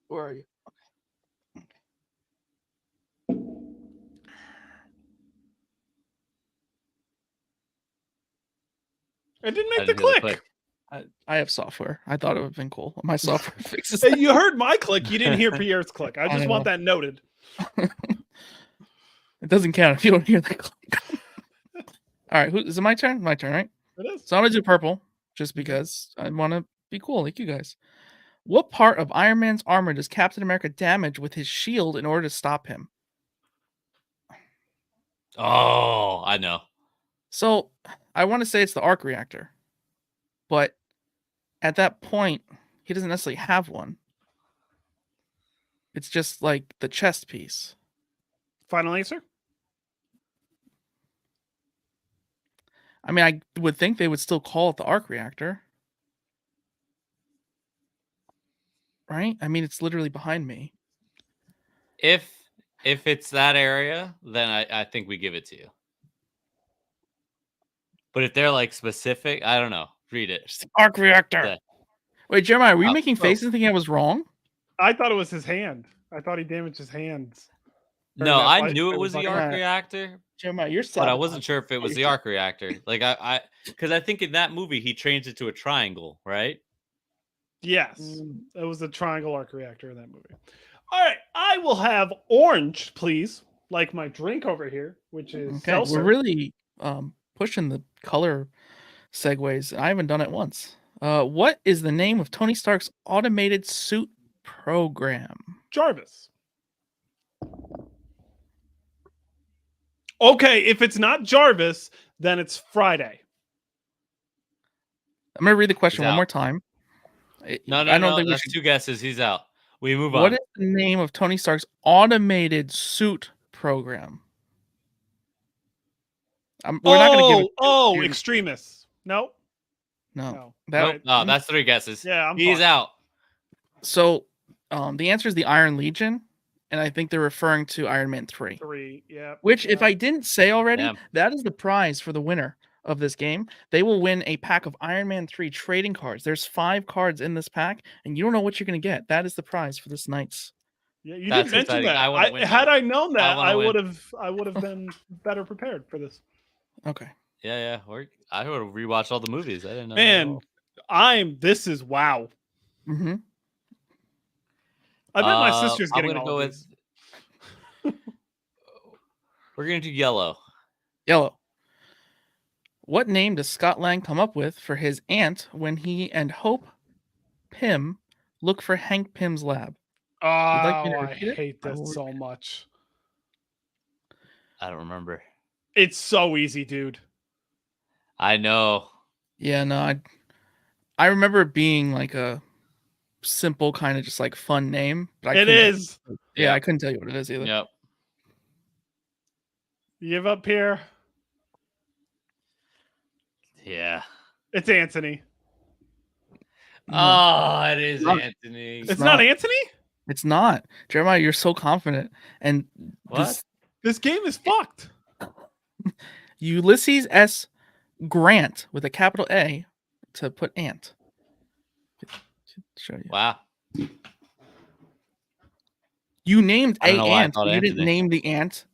Speaker 3: Where are you?
Speaker 2: It didn't
Speaker 1: I
Speaker 2: make the
Speaker 1: didn't hear
Speaker 2: click.
Speaker 3: I have software. I thought it would have been cool. My software fixes
Speaker 2: Hey,
Speaker 3: that.
Speaker 2: you heard my click. You didn't hear Pierre's click. I just want
Speaker 3: know.
Speaker 2: that noted.
Speaker 3: It doesn't count if you don't hear the click. All right, is it my turn? My turn, right?
Speaker 2: It is.
Speaker 3: So I'm gonna do purple just because I want to be cool like you guys. What part of Iron Man's armor does Captain America damage with his shield in order to stop him?
Speaker 1: Oh, I know.
Speaker 3: So I want to say it's the arc reactor, but at that point, he doesn't necessarily have one. It's just like the chest piece.
Speaker 2: Final answer?
Speaker 3: I mean, I would think they would still call it the arc reactor. Right? I mean, it's literally behind me.
Speaker 1: If it's that area, then I think we give it to you. But if they're like specific, I don't know. Read it.
Speaker 3: It's the arc reactor.
Speaker 1: Yeah.
Speaker 3: Wait, Jeremiah, were you making
Speaker 1: well-
Speaker 3: faces thinking I was wrong?
Speaker 2: I thought it was his hand. I thought he damaged his hands.
Speaker 1: No,
Speaker 2: that
Speaker 1: I
Speaker 2: fight,
Speaker 1: knew
Speaker 2: it
Speaker 1: it
Speaker 2: was
Speaker 1: was the
Speaker 2: like
Speaker 1: arc
Speaker 3: that.
Speaker 1: reactor,
Speaker 3: Jeremiah, you're
Speaker 1: but I
Speaker 3: sabotaging.
Speaker 1: wasn't sure if it was the arc reactor. Like because I think in that movie he changed it to a triangle, right?
Speaker 2: Yes. It was the triangle arc reactor in that movie. All right. I will have orange, please. Like my drink over here, which is
Speaker 3: Okay,
Speaker 2: seltzer.
Speaker 3: we're really pushing the color segues. I haven't done it once. What is the name of Tony Stark's automated suit program?
Speaker 2: Jarvis. Okay, if it's not Jarvis, then it's Friday.
Speaker 3: I'm gonna read the question
Speaker 1: He's
Speaker 3: one
Speaker 1: out.
Speaker 3: more time.
Speaker 1: No,
Speaker 3: I don't think we
Speaker 1: that's
Speaker 3: should.
Speaker 1: 2 guesses. He's out. We move
Speaker 3: What
Speaker 1: on.
Speaker 3: is the name of Tony Stark's automated suit program? We're not gonna give it.
Speaker 2: Extremists. No.
Speaker 3: No.
Speaker 1: Nope. No, that's 3 guesses.
Speaker 2: Yeah,
Speaker 1: He's
Speaker 2: fine.
Speaker 1: out.
Speaker 3: So, the answer is the Iron Legion, and I think they're referring to Iron Man 3.
Speaker 2: 3. Yeah.
Speaker 3: Which, if I didn't say already,
Speaker 1: Damn.
Speaker 3: that is the prize for the winner of this game. They will win a pack of Iron Man 3 trading cards. There's 5 cards in this pack, and you don't know what you're going to get. That is the prize for this night's.
Speaker 2: Yeah, you
Speaker 1: That's
Speaker 2: did mention
Speaker 1: exciting.
Speaker 2: that.
Speaker 1: I wanna win
Speaker 2: had
Speaker 1: now.
Speaker 2: I known that,
Speaker 1: wanna
Speaker 2: I
Speaker 1: win.
Speaker 2: would have been better prepared for this.
Speaker 3: Okay.
Speaker 1: Yeah. I would have rewatched all the movies. I didn't know. that at
Speaker 2: Man,
Speaker 1: all.
Speaker 2: this is wow.
Speaker 3: Mm-hmm.
Speaker 2: I bet my sister's
Speaker 1: I'm
Speaker 2: getting
Speaker 1: gonna
Speaker 2: all
Speaker 1: go
Speaker 2: of these.
Speaker 1: We're gonna do yellow.
Speaker 3: Yellow. What name does Scott Lang come up with for his aunt when he and Hope Pym look for Hank Pym's lab?
Speaker 2: Oh,
Speaker 3: like me to
Speaker 2: I
Speaker 3: repeat it?
Speaker 2: hate
Speaker 3: I
Speaker 2: this
Speaker 3: will
Speaker 2: so
Speaker 3: repeat it.
Speaker 2: much.
Speaker 1: I don't remember.
Speaker 2: It's so easy, dude.
Speaker 1: I know.
Speaker 3: Yeah, no, I remember it being like a simple kind of just like fun name. But
Speaker 2: It is.
Speaker 3: Yeah, I couldn't tell you what it is either.
Speaker 1: Yep.
Speaker 2: You give up here.
Speaker 1: Yeah.
Speaker 2: It's Anthony.
Speaker 3: No,
Speaker 1: Oh, it is
Speaker 3: not-
Speaker 1: Anthony.
Speaker 2: It's not Anthony?
Speaker 3: it's not. Jeremiah, you're so confident. And
Speaker 1: What?
Speaker 2: This game is fucked.
Speaker 3: Ulysses S. Grant with a capital A to put ant. Show you.
Speaker 1: Wow.
Speaker 3: You named
Speaker 1: I don't know why I
Speaker 3: ant,
Speaker 1: thought
Speaker 3: but you didn't
Speaker 1: Anthony.
Speaker 3: name the ant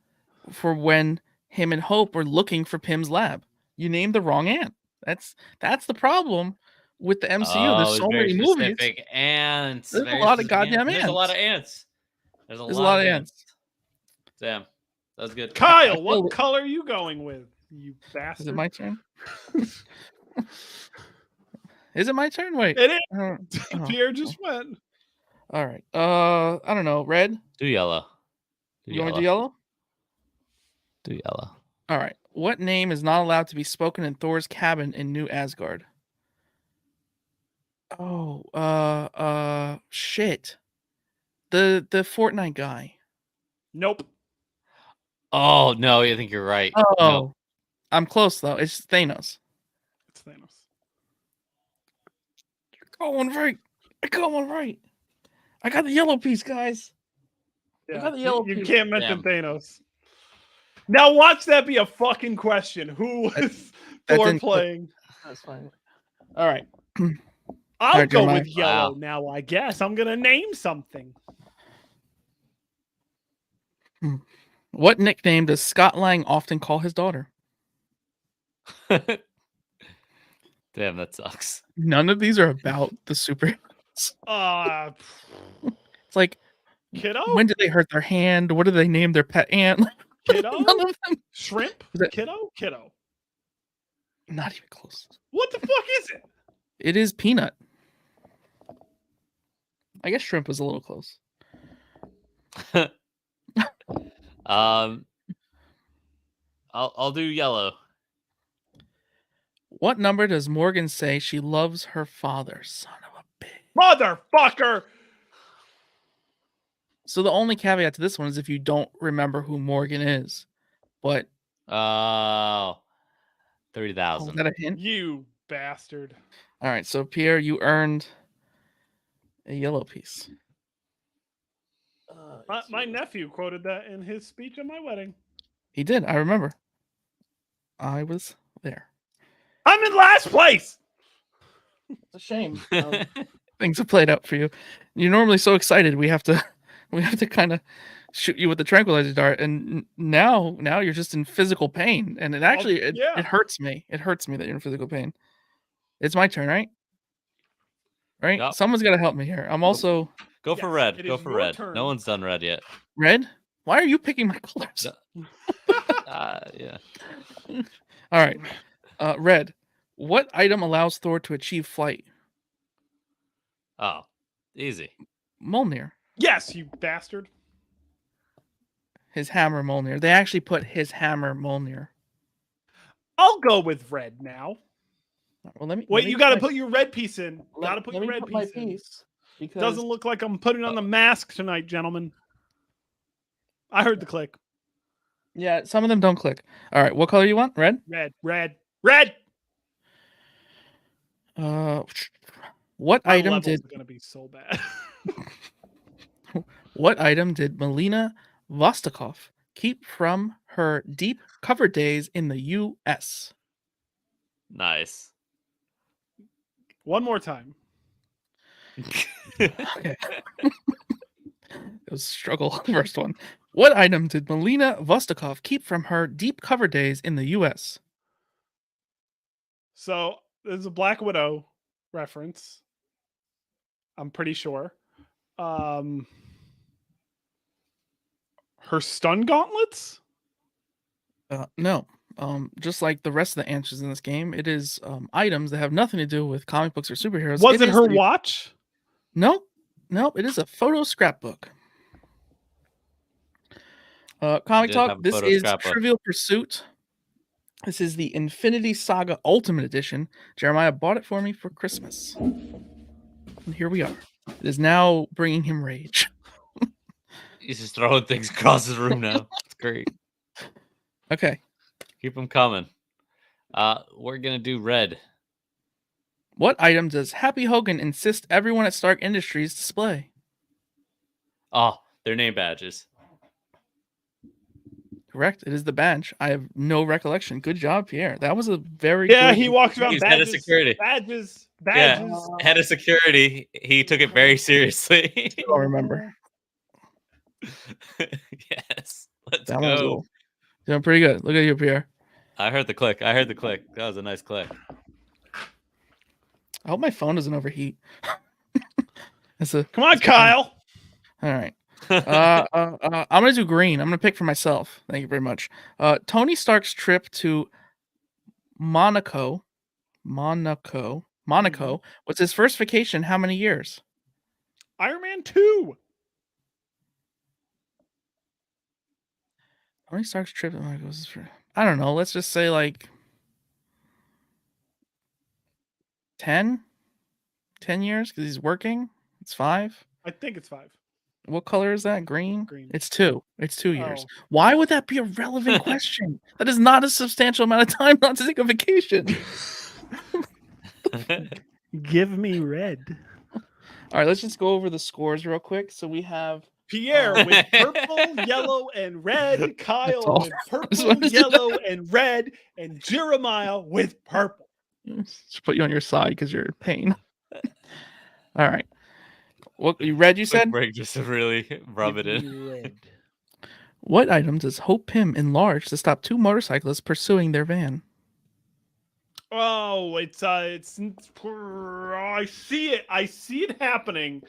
Speaker 3: for when him and Hope were looking for Pym's lab. You named the wrong ant. That's the problem with the MCU. There's
Speaker 1: Oh,
Speaker 3: so
Speaker 1: very
Speaker 3: many movies.
Speaker 1: specific ants.
Speaker 3: There's a
Speaker 1: Very
Speaker 3: lot of
Speaker 1: specific ants.
Speaker 3: goddamn
Speaker 1: And there's a lot of
Speaker 3: ants.
Speaker 1: ants. There's a
Speaker 3: There's a
Speaker 1: lot
Speaker 3: lot
Speaker 1: of
Speaker 3: of
Speaker 1: ants.
Speaker 3: ants.
Speaker 1: Damn, that was good.
Speaker 2: Kyle, what
Speaker 3: killed it.
Speaker 2: color are you going with? You
Speaker 3: Is
Speaker 2: bastard.
Speaker 3: it my turn? Is it my turn? Wait.
Speaker 2: It is.
Speaker 3: Oh,
Speaker 2: Pierre just went.
Speaker 3: all right. I don't know. Red.
Speaker 1: Do yellow. Do
Speaker 3: You want me to do
Speaker 1: yellow.
Speaker 3: yellow?
Speaker 1: Do yellow.
Speaker 3: All right. What name is not allowed to be spoken in Thor's cabin in New Asgard? Oh, shit. The Fortnite guy.
Speaker 2: Nope.
Speaker 1: Oh no, I think you're right.
Speaker 3: Oh,
Speaker 1: No.
Speaker 3: I'm close though. It's Thanos.
Speaker 2: It's Thanos.
Speaker 3: You're going right. I got one right. I got the yellow piece, guys.
Speaker 2: Yeah.
Speaker 3: got the yellow
Speaker 2: You
Speaker 3: piece.
Speaker 2: can't mention
Speaker 1: Damn.
Speaker 2: Thanos. Now watch that be a fucking question. Who was
Speaker 3: that
Speaker 2: Thor
Speaker 3: didn't click.
Speaker 2: playing?
Speaker 3: That's fine. All right.
Speaker 2: I'll
Speaker 3: right,
Speaker 2: go
Speaker 3: Jeremiah.
Speaker 2: with yellow
Speaker 1: Wow.
Speaker 2: now, I guess. I'm gonna name something.
Speaker 3: What nickname does Scott Lang often call his daughter?
Speaker 1: Damn, that sucks.
Speaker 3: None of these are about the superheroes. It's like,
Speaker 2: Kiddo?
Speaker 3: when did they hurt their hand? What do they name their pet ant?
Speaker 2: Kiddo?
Speaker 3: None of them.
Speaker 2: Shrimp?
Speaker 3: Is that-
Speaker 2: Kiddo? Kiddo.
Speaker 3: Not even close.
Speaker 2: What the fuck is it?
Speaker 3: It is Peanut. I guess shrimp was a little close.
Speaker 1: I'll do yellow.
Speaker 3: What number does Morgan say she loves her father? Son of a bitch.
Speaker 2: Motherfucker!
Speaker 3: So the only caveat to this one is if you don't remember who Morgan is. But
Speaker 1: Oh,
Speaker 3: oh,
Speaker 1: 30,000.
Speaker 3: is that a hint?
Speaker 2: You bastard.
Speaker 3: All right, so Pierre, you earned a yellow piece.
Speaker 2: My nephew quoted that in his speech at my wedding.
Speaker 3: He did. I remember. I was there.
Speaker 2: I'm in last place.
Speaker 3: It's a shame. Things have played out for you. You're normally so excited. We have to kind of shoot you with the tranquilizer dart, and now you're just in physical pain, and it actually it hurts me. It hurts me that you're in physical pain. It's my turn, right? Right?
Speaker 1: Yep.
Speaker 3: Someone's got to help me here. I'm also
Speaker 1: Go for
Speaker 2: Yes,
Speaker 1: red.
Speaker 2: it
Speaker 1: Go
Speaker 2: is
Speaker 1: for
Speaker 2: your
Speaker 1: red.
Speaker 2: turn.
Speaker 1: No one's done red yet.
Speaker 3: red. Why are you picking my colors?
Speaker 1: No. Yeah.
Speaker 3: All right. Red. What item allows Thor to achieve flight?
Speaker 1: Oh, easy.
Speaker 3: Mjolnir.
Speaker 2: Yes, you bastard.
Speaker 3: His hammer Mjolnir. They actually put his hammer Mjolnir.
Speaker 2: I'll go with red now.
Speaker 3: Well, let me
Speaker 2: Wait, you got to put your red piece in. Got to put
Speaker 3: let
Speaker 2: your
Speaker 3: me
Speaker 2: red
Speaker 3: put my
Speaker 2: piece in.
Speaker 3: piece because
Speaker 2: Doesn't look like I'm putting on the mask tonight, gentlemen. I heard the click.
Speaker 3: yeah, some of them don't click. All right, what color you want? Red.
Speaker 2: Red.
Speaker 3: What
Speaker 2: My
Speaker 3: item
Speaker 2: level's
Speaker 3: did
Speaker 2: gonna be so bad.
Speaker 3: what item did Melina Vostokov keep from her deep cover days in the U.S.?
Speaker 1: Nice.
Speaker 2: One more time.
Speaker 3: Okay. It was a struggle. First one. What item did Melina Vostokov keep from her deep cover days in the U.S.?
Speaker 2: So there's a Black Widow reference. I'm pretty sure. Her stun gauntlets?
Speaker 3: No. Just like the rest of the answers in this game, it is items that have nothing to do with comic books or superheroes.
Speaker 2: Was it
Speaker 3: is
Speaker 2: her
Speaker 3: the-
Speaker 2: watch?
Speaker 3: Nope. It is a photo scrapbook. Comic
Speaker 1: did
Speaker 3: Talk.
Speaker 1: have a
Speaker 3: This
Speaker 1: photo
Speaker 3: is
Speaker 1: scrapbook.
Speaker 3: Trivial Pursuit. This is the Infinity Saga Ultimate Edition. Jeremiah bought it for me for Christmas. And here we are. It is now bringing him rage.
Speaker 1: He's just throwing things across his room now. It's great.
Speaker 3: Okay.
Speaker 1: Keep them coming. We're gonna do red.
Speaker 3: What item does Happy Hogan insist everyone at Stark Industries display?
Speaker 1: Oh, their name badges.
Speaker 3: Correct. It is the badge. I have no recollection. Good job, Pierre. That was a very
Speaker 2: Yeah,
Speaker 3: good...
Speaker 2: he walks around
Speaker 1: He's head of
Speaker 2: badges.
Speaker 1: security.
Speaker 2: Badges.
Speaker 1: Head of security. He took it very seriously.
Speaker 3: I don't remember.
Speaker 1: Yes. Let's
Speaker 3: That one's
Speaker 1: go.
Speaker 3: cool. Doing pretty good. Look at you, Pierre.
Speaker 1: I heard the click. That was a nice click.
Speaker 3: I hope my phone doesn't overheat.
Speaker 2: Come on, Kyle.
Speaker 3: All right. I'm gonna do green. I'm gonna pick for myself. Thank you very much. Tony Stark's trip to Monaco was his first vacation. How many years?
Speaker 2: Iron Man 2.
Speaker 3: Tony Stark's trip to Monaco was his first. I don't know. Let's just say like 10 years because he's working. It's 5.
Speaker 2: I think it's 5.
Speaker 3: What color is that? Green?
Speaker 2: Green.
Speaker 3: It's 2. It's 2 years.
Speaker 2: Oh.
Speaker 3: Why would that be a relevant question? That is not a substantial amount of time not to take a vacation.
Speaker 2: Give me red.
Speaker 3: All right, let's just go over the scores real quick. So we have
Speaker 2: Pierre with purple, yellow, and red.
Speaker 3: That's
Speaker 2: Kyle
Speaker 3: all.
Speaker 2: with
Speaker 3: Just
Speaker 2: purple,
Speaker 3: wanted to-
Speaker 2: yellow, and red. And Jeremiah with purple.
Speaker 3: just put you on your side because you're in pain. All right. What you read? You
Speaker 1: Quick
Speaker 3: said
Speaker 1: break just to really rub it
Speaker 2: Give
Speaker 1: in.
Speaker 2: me red.
Speaker 3: what item does Hope Pym enlarge to stop 2 motorcyclists pursuing their van?
Speaker 2: Oh, it's I see it. I see it happening.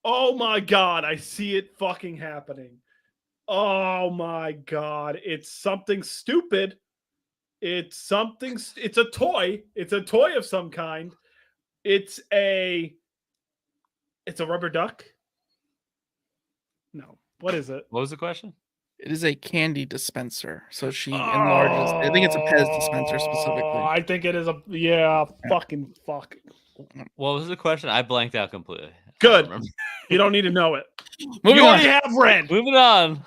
Speaker 2: Oh my god, I see it fucking happening. Oh my god, it's something stupid. It's a toy. It's a toy of some kind. It's a rubber duck? No. What is it?
Speaker 1: What was the question?
Speaker 3: It is a candy dispenser. So she enlarges. I think it's a Pez dispenser specifically.
Speaker 2: I think it is fucking fuck.
Speaker 1: What was the question? I blanked out completely. I don't
Speaker 2: Good.
Speaker 1: remember.
Speaker 2: You don't need to know it.
Speaker 3: Moving
Speaker 2: You
Speaker 3: on.
Speaker 2: already have red.
Speaker 1: Moving on.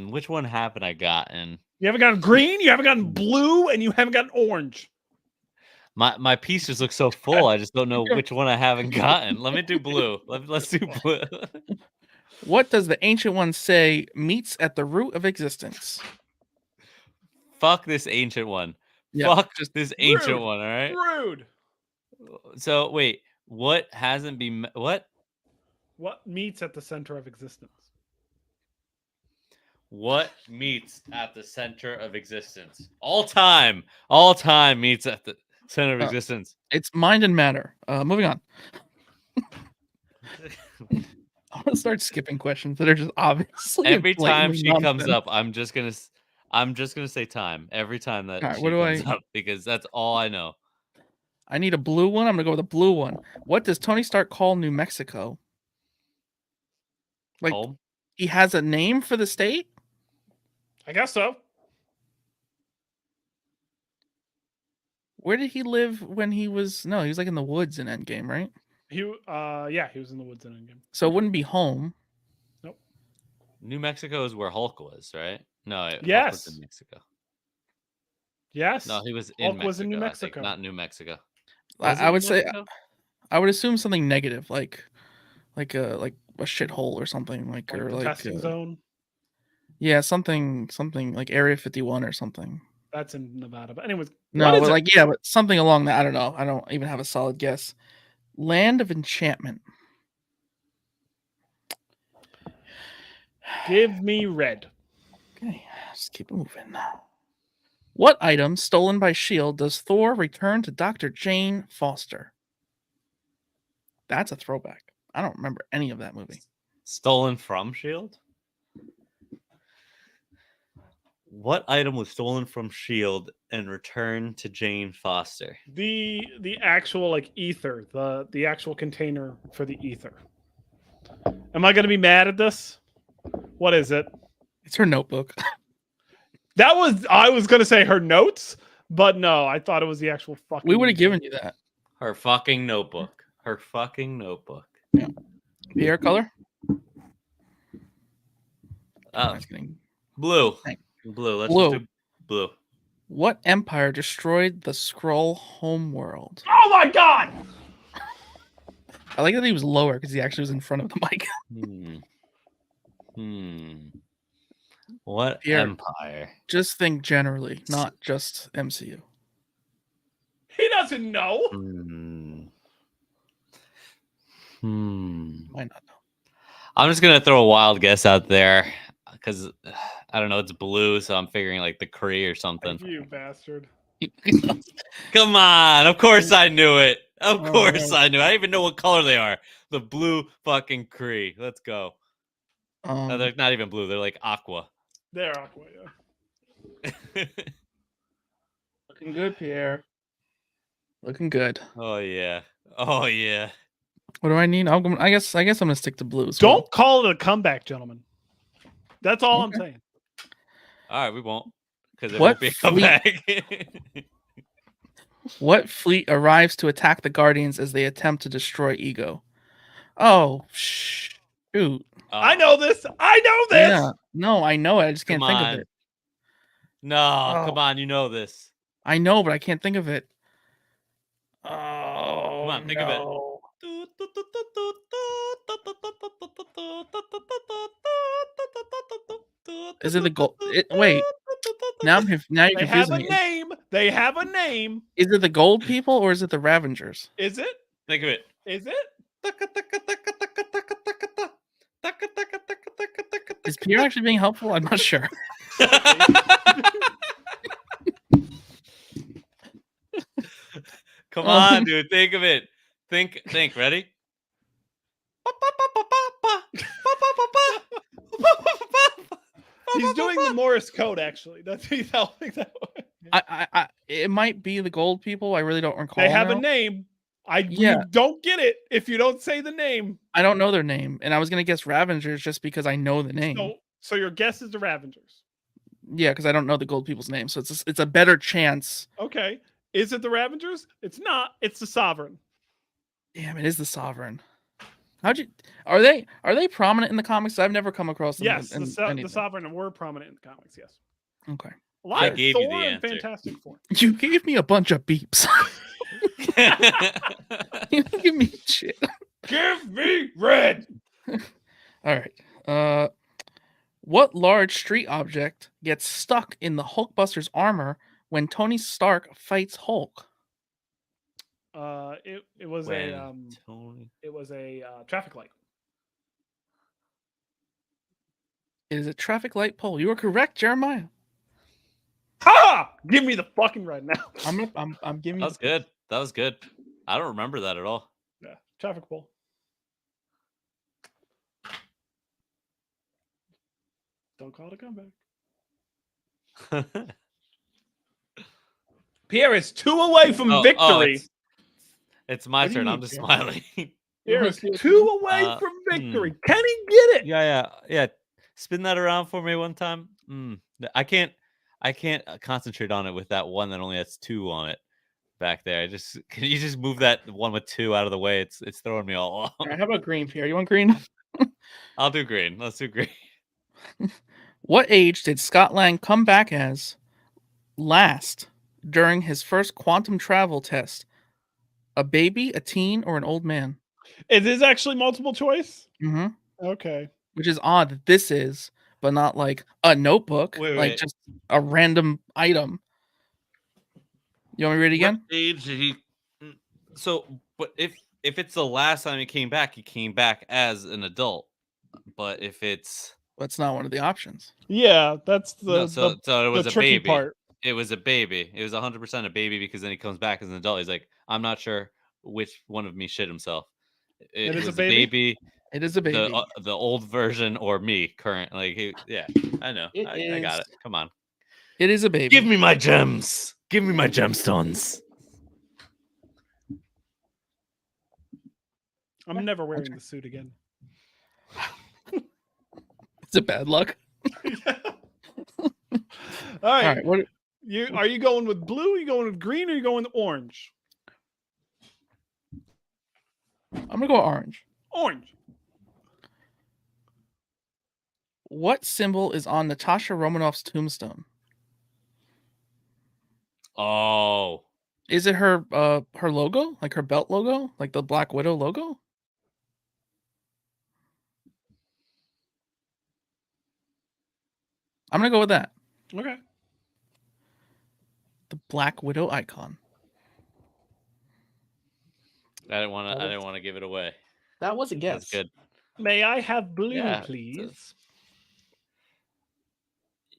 Speaker 1: Which one haven't I gotten?
Speaker 2: You haven't gotten green, you haven't gotten blue, and you haven't gotten orange.
Speaker 1: My piece just looks so full. I just don't know which one I haven't gotten. Let me do blue. Let's do blue.
Speaker 3: What does the Ancient One say meets at the root of existence?
Speaker 1: Fuck this ancient one.
Speaker 3: Yeah,
Speaker 1: Fuck this ancient
Speaker 2: rude.
Speaker 1: one. All right.
Speaker 2: Rude.
Speaker 1: So wait, what hasn't been what?
Speaker 2: What meets at the center of existence?
Speaker 1: What meets at the center of existence? All time meets at the center of existence.
Speaker 3: It's mind and matter. Moving on. I'm gonna start skipping questions that are just obviously
Speaker 1: Every time
Speaker 3: blatantly
Speaker 1: she comes
Speaker 3: nonsense.
Speaker 1: up, I'm just gonna say time every time that
Speaker 3: All right,
Speaker 1: she
Speaker 3: what do
Speaker 1: comes
Speaker 3: I-
Speaker 1: up because that's all I know.
Speaker 3: I need a blue one. I'm gonna go with a blue one. What does Tony Stark call New Mexico? Like
Speaker 1: Home?
Speaker 3: he has a name for the state?
Speaker 2: I guess so.
Speaker 3: Where did he live when he was? No, he was like in the woods in Endgame, right?
Speaker 2: He was in the woods in Endgame.
Speaker 3: So it wouldn't be home.
Speaker 1: New Mexico is where Hulk was, right? No, Hulk was
Speaker 2: Yes.
Speaker 1: in Mexico.
Speaker 2: Yes.
Speaker 1: No, he was in
Speaker 2: Hulk
Speaker 1: Mexico.
Speaker 2: was in New
Speaker 1: I think,
Speaker 2: Mexico.
Speaker 1: not New Mexico.
Speaker 3: I
Speaker 1: Was it
Speaker 3: would
Speaker 1: New
Speaker 3: say
Speaker 1: Mexico?
Speaker 3: I would assume something negative, like a shithole or something,
Speaker 2: Like
Speaker 3: or
Speaker 2: the
Speaker 3: like
Speaker 2: testing zone.
Speaker 3: yeah, something like Area 51 or something.
Speaker 2: That's in Nevada. But anyways,
Speaker 3: No,
Speaker 2: what is
Speaker 3: but
Speaker 2: it?
Speaker 3: like but something along that. I don't know. I don't even have a solid guess. Land of Enchantment.
Speaker 2: Give me red.
Speaker 3: Okay, just keep it moving. What item stolen by S.H.I.E.L.D. does Thor return to Dr. Jane Foster? That's a throwback. I don't remember any of that movie.
Speaker 1: Stolen from Shield? What item was stolen from Shield and returned to Jane Foster?
Speaker 2: The actual like ether, the actual container for the ether. Am I gonna be mad at this? What is it?
Speaker 3: It's her notebook.
Speaker 2: I was gonna say her notes, but no, I thought it was the actual fucking.
Speaker 3: We would have given you that.
Speaker 1: Her fucking notebook. Her fucking notebook.
Speaker 3: The hair color?
Speaker 1: Oh,
Speaker 3: That's getting...
Speaker 1: blue.
Speaker 3: Thank-
Speaker 1: Blue. Let's
Speaker 3: Blue.
Speaker 1: just do blue.
Speaker 3: What empire destroyed the Skrull homeworld?
Speaker 2: Oh my god!
Speaker 3: I like that he was lower because he actually was in front of the mic.
Speaker 1: What
Speaker 3: Pierre.
Speaker 1: empire?
Speaker 3: Just think generally, not just MCU.
Speaker 2: He doesn't know.
Speaker 3: Might not know.
Speaker 1: I'm just gonna throw a wild guess out there because I don't know. It's blue, so I'm figuring like the Kree or something.
Speaker 2: You bastard.
Speaker 1: Come on! Of course I knew it. Of
Speaker 3: All
Speaker 1: course
Speaker 3: right.
Speaker 1: I knew. I even know what color they are. The blue fucking Kree. Let's go. They're not even blue. They're like aqua.
Speaker 2: They're aqua, yeah.
Speaker 3: Looking good, Pierre. Looking good.
Speaker 1: Oh yeah. Oh yeah.
Speaker 3: What do I need? I guess I'm gonna stick to blue. as
Speaker 2: Don't
Speaker 3: well.
Speaker 2: call it a comeback, gentlemen. That's all I'm
Speaker 3: Okay.
Speaker 2: saying.
Speaker 1: All right, we won't because it
Speaker 3: What
Speaker 1: won't be a comeback.
Speaker 3: What fleet arrives to attack the Guardians as they attempt to destroy Ego? Oh, shoot.
Speaker 2: I know this. I know this.
Speaker 3: Yeah. No, I know it. I just can't
Speaker 1: Come
Speaker 3: think
Speaker 1: on.
Speaker 3: of it.
Speaker 1: No, come on. You know this.
Speaker 3: I know, but I can't think of it. Oh,
Speaker 1: Come on, think of it.
Speaker 3: Is it the gold? Wait. Now you're
Speaker 2: They have
Speaker 3: confusing
Speaker 2: a
Speaker 3: me.
Speaker 2: name. They have a name.
Speaker 3: Is it the gold people or is it the Ravengers?
Speaker 2: Is it?
Speaker 1: Think of it.
Speaker 2: Is it?
Speaker 3: Is Pierre actually being helpful? I'm not sure.
Speaker 1: Come on, dude. Think of it. Think. Ready?
Speaker 2: He's doing the Morse code, actually. That's he's helping that way.
Speaker 3: It might be the gold people. I really don't recall.
Speaker 2: They have
Speaker 3: now.
Speaker 2: a name.
Speaker 3: Yeah.
Speaker 2: You don't get it if you don't say the name.
Speaker 3: I don't know their name, and I was gonna guess Ravengers just because I know the name.
Speaker 2: So your guess is the Ravengers.
Speaker 3: Yeah, because I don't know the gold people's name, so it's a better chance.
Speaker 2: Okay. Is it the Ravengers? It's not. It's the Sovereign.
Speaker 3: Damn, it is the Sovereign. Are they prominent in the comics? I've never come across them.
Speaker 2: Yes,
Speaker 3: in
Speaker 2: the
Speaker 3: anything.
Speaker 2: Sovereign were prominent in the comics. Yes.
Speaker 3: Okay.
Speaker 2: A lot
Speaker 1: I
Speaker 2: of
Speaker 1: gave you
Speaker 2: Thor
Speaker 1: the
Speaker 2: and
Speaker 1: answer.
Speaker 2: Fantastic Four.
Speaker 3: You gave me a bunch of beeps. You didn't give me shit.
Speaker 2: Give me red.
Speaker 3: All right. What large street object gets stuck in the Hulkbuster's armor when Tony Stark fights Hulk?
Speaker 2: It was a traffic light.
Speaker 3: It is a traffic light pole. You are correct, Jeremiah.
Speaker 2: Ha! Give me the fucking red now.
Speaker 3: I'm giving you.
Speaker 1: That was good. That was good. I don't remember that at all.
Speaker 2: Yeah, traffic pole. Don't call it a comeback. Pierre is 2 away from victory.
Speaker 1: It's my turn. I'm just smiling.
Speaker 2: Pierre is 2 away from victory. Can he get it?
Speaker 1: Yeah. Spin that around for me one time. I can't concentrate on it with that one that only has 2 on it back there. Can you just move that one with 2 out of the way? It's throwing me all off.
Speaker 3: All right, how about green, Pierre? You want green?
Speaker 1: I'll do green. Let's do green.
Speaker 3: What age did Scott Lang come back as last during his first quantum travel test? A baby, a teen, or an old man?
Speaker 2: It is actually multiple choice?
Speaker 3: Mm-hmm.
Speaker 2: Okay.
Speaker 3: Which is odd that this is, but not like a notebook,
Speaker 1: Wait.
Speaker 3: just a random item. You want me to read it again?
Speaker 1: What age did he? So, but if it's the last time he came back as an adult. But if it's
Speaker 3: That's not one of the options.
Speaker 2: Yeah, that's
Speaker 1: so it was a
Speaker 2: tricky
Speaker 1: baby.
Speaker 2: part.
Speaker 1: It was a baby. It was 100% a baby because then he comes back as an adult. He's like, I'm not sure which one of me shit himself. It
Speaker 2: is a
Speaker 1: was
Speaker 2: baby?
Speaker 3: It is a baby.
Speaker 1: The old version or me current. Yeah, I know. I got it. Come on.
Speaker 3: It is a baby.
Speaker 1: Give me my gems. Give me my gemstones.
Speaker 2: I'm never wearing the suit again.
Speaker 3: It's a bad luck.
Speaker 2: All right.
Speaker 3: What?
Speaker 2: Are you going with blue? Are you going with green? Or are you going with orange?
Speaker 3: I'm gonna go orange.
Speaker 2: Orange.
Speaker 3: What symbol is on Natasha Romanoff's tombstone?
Speaker 1: Oh.
Speaker 3: Is it her logo? Like her belt logo? Like the Black Widow logo? I'm gonna go with that.
Speaker 2: Okay.
Speaker 3: The Black Widow icon.
Speaker 1: I didn't want to give it away.
Speaker 3: That was a guess.
Speaker 1: That's good.
Speaker 2: May I have blue,
Speaker 1: Yeah,
Speaker 2: please?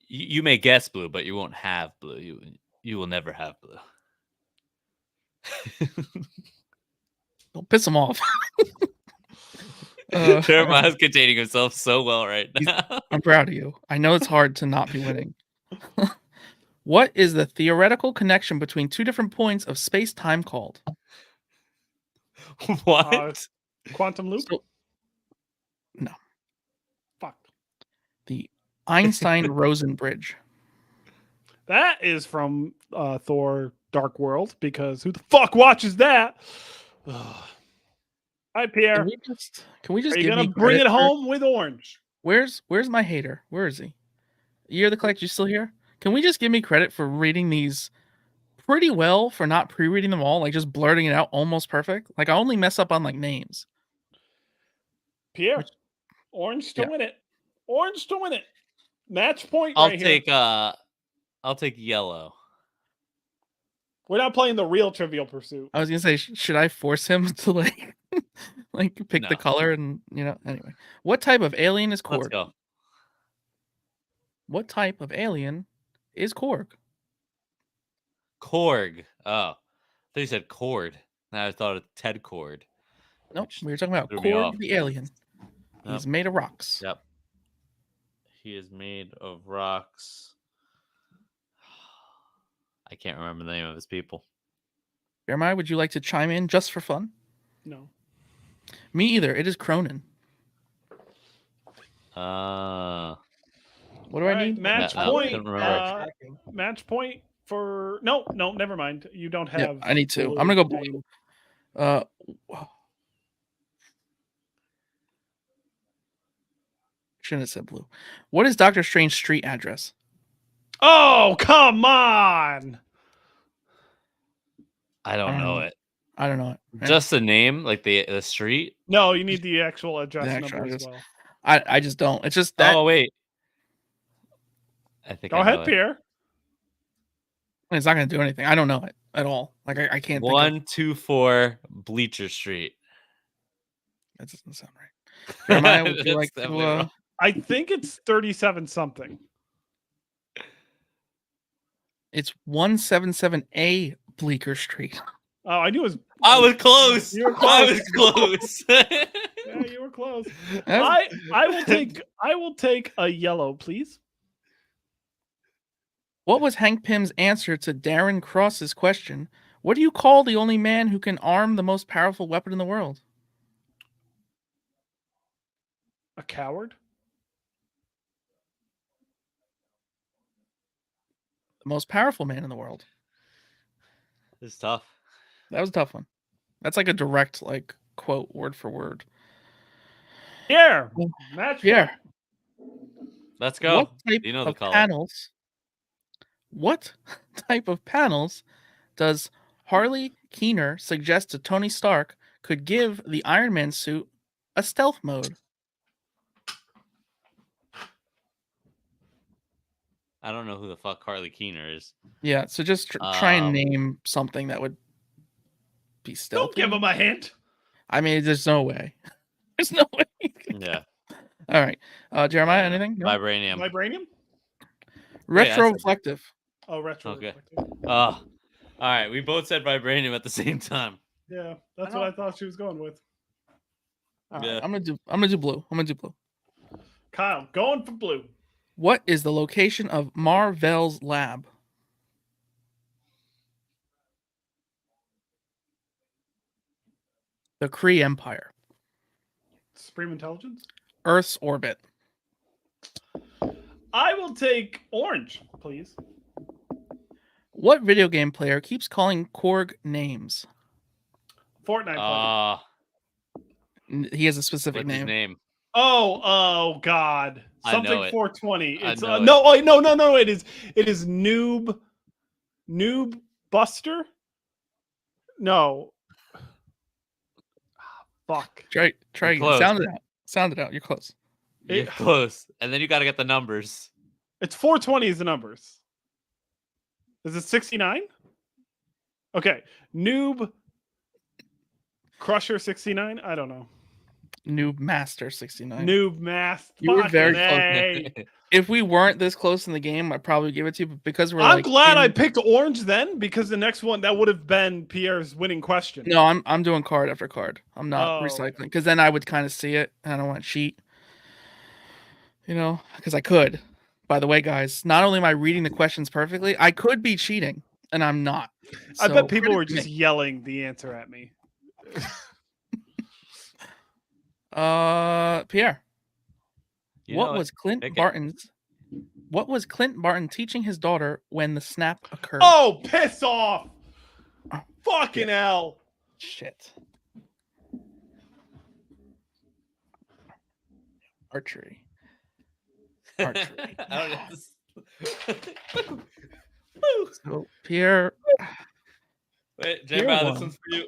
Speaker 1: You may guess blue, but you won't have blue. You will never have blue.
Speaker 3: Don't piss him off.
Speaker 1: Jeremiah's containing himself so well right now.
Speaker 3: I'm proud of you. I know it's hard to not be winning. What is the theoretical connection between two different points of space-time called?
Speaker 1: What?
Speaker 2: Quantum loop?
Speaker 3: So, no.
Speaker 2: Fuck.
Speaker 3: The Einstein-Rosen bridge.
Speaker 2: That is from Thor Dark World, because who the fuck watches that? Hi, Pierre.
Speaker 3: Can we just
Speaker 2: Are you
Speaker 3: give
Speaker 2: gonna
Speaker 3: me
Speaker 2: bring
Speaker 3: credit
Speaker 2: it home with orange?
Speaker 3: Where's my hater? Where is he? Year the Collect, you still here? Can we just give me credit for reading these pretty well, for not pre-reading them all, like just blurting it out almost perfect? Like I only mess up on like names.
Speaker 2: Pierre, orange to win it. Orange to win it. Match point
Speaker 1: I'll
Speaker 2: right
Speaker 1: take
Speaker 2: here.
Speaker 1: I'll take yellow.
Speaker 2: We're not playing the real Trivial Pursuit.
Speaker 3: I was gonna say, should I force him to like pick
Speaker 1: No.
Speaker 3: the color and anyway. What type of alien is Korg?
Speaker 1: Let's go.
Speaker 3: What type of alien is Korg?
Speaker 1: Korg. Oh. I thought you said cord. Now I thought of Ted Cord.
Speaker 3: Nope, we were talking about
Speaker 1: threw me
Speaker 3: Korg
Speaker 1: off.
Speaker 3: the alien.
Speaker 1: Yep.
Speaker 3: He's made of rocks.
Speaker 1: Yep. He is made of rocks. I can't remember the name of his people.
Speaker 3: Jeremiah, would you like to chime in just for fun?
Speaker 2: No.
Speaker 3: Me either. It is Cronin.
Speaker 2: What
Speaker 3: do I need?
Speaker 2: Match
Speaker 1: No,
Speaker 2: point.
Speaker 1: couldn't
Speaker 2: Match point for no, never mind. You don't have.
Speaker 3: I need to.
Speaker 2: blue
Speaker 3: I'm gonna go
Speaker 2: contained.
Speaker 3: blue. Shouldn't have said blue. What is Doctor Strange's street address?
Speaker 2: Oh, come on!
Speaker 1: I don't know it.
Speaker 3: I don't know it.
Speaker 1: Just the name, like the street.
Speaker 2: No, you need the actual address
Speaker 3: The actual
Speaker 2: number
Speaker 3: address.
Speaker 2: as well.
Speaker 3: I just don't. It's just that.
Speaker 1: Oh wait. I think.
Speaker 2: Go
Speaker 1: I know
Speaker 2: ahead,
Speaker 1: it.
Speaker 2: Pierre.
Speaker 3: It's not going to do anything. I don't know it at all. Like I can't.
Speaker 1: 124 Bleecher Street.
Speaker 3: That doesn't sound right. Jeremiah, would you like
Speaker 1: definitely
Speaker 3: to?
Speaker 1: wrong.
Speaker 2: I think it's 37 something.
Speaker 3: It's 177A Bleecker Street.
Speaker 2: Oh, I knew it was.
Speaker 1: I was close.
Speaker 2: You were
Speaker 1: I
Speaker 2: close.
Speaker 1: was close.
Speaker 2: Yeah, you were close. I will take a yellow, please.
Speaker 3: What was Hank Pym's answer to Darren Cross's question? What do you call the only man who can arm the most powerful weapon in the world?
Speaker 2: A coward?
Speaker 3: The most powerful man in the world.
Speaker 1: This is tough.
Speaker 3: That was a tough one. That's like a direct quote word for word.
Speaker 2: Pierre, match.
Speaker 3: Pierre.
Speaker 1: Let's go.
Speaker 3: What type
Speaker 1: You know the
Speaker 3: of
Speaker 1: color.
Speaker 3: panels? What type of panels does Harley Keener suggest to Tony Stark could give the Iron Man suit a stealth mode?
Speaker 1: I don't know who the fuck Harley Keener is.
Speaker 3: Yeah, so just try and name something that would be stealthy.
Speaker 2: Don't give him a hint.
Speaker 3: I mean, there's no way. There's no way.
Speaker 1: Yeah.
Speaker 3: All right. Jeremiah, anything? No?
Speaker 1: Vibranium.
Speaker 2: Vibranium?
Speaker 3: Retroreflective.
Speaker 2: Oh, retro.
Speaker 1: Okay. All right. We both said vibranium at the same time.
Speaker 2: Yeah, that's what I thought she was going with.
Speaker 3: All
Speaker 1: Yeah.
Speaker 3: right, I'm gonna do blue.
Speaker 2: Kyle, going for blue.
Speaker 3: What is the location of Mar-Vell's lab? The Kree Empire.
Speaker 2: Supreme Intelligence?
Speaker 3: Earth's orbit.
Speaker 2: I will take orange, please.
Speaker 3: What video game player keeps calling Korg names?
Speaker 2: Fortnite player.
Speaker 3: He has a specific
Speaker 1: What's his
Speaker 3: name.
Speaker 1: name?
Speaker 2: Oh God.
Speaker 1: I know
Speaker 2: Something
Speaker 1: it.
Speaker 2: 420. It's
Speaker 1: I know
Speaker 2: no, it is Noob Buster? No. Fuck.
Speaker 3: Try again.
Speaker 1: Close.
Speaker 3: Sound it out. You're close.
Speaker 1: You're close. And then you got to get the numbers.
Speaker 2: It's 420 is the numbers. Is it 69? Okay. Noob Crusher 69? I don't know.
Speaker 3: Noob Master 69.
Speaker 2: Noob Mask.
Speaker 3: You were very
Speaker 2: Fucking
Speaker 3: close.
Speaker 2: A.
Speaker 3: If we weren't this close in the game, I'd probably give it to you. But because we're
Speaker 2: I'm glad I picked orange then, because the next one that would have been Pierre's winning question.
Speaker 3: No, I'm doing card after card. I'm not recycling because then I would kind of see it, and I don't want to cheat. You know, because I could. By the way, guys, not only am I reading the questions perfectly, I could be cheating, and I'm not. So,
Speaker 2: I bet people were just yelling the answer at me.
Speaker 3: Pierre,
Speaker 1: What
Speaker 3: was Clint Barton teaching his daughter when the snap occurred?
Speaker 2: Oh, piss off! Fucking hell!
Speaker 3: Shit. Archery. So Pierre.
Speaker 1: Wait, Jeremiah, this one's for you.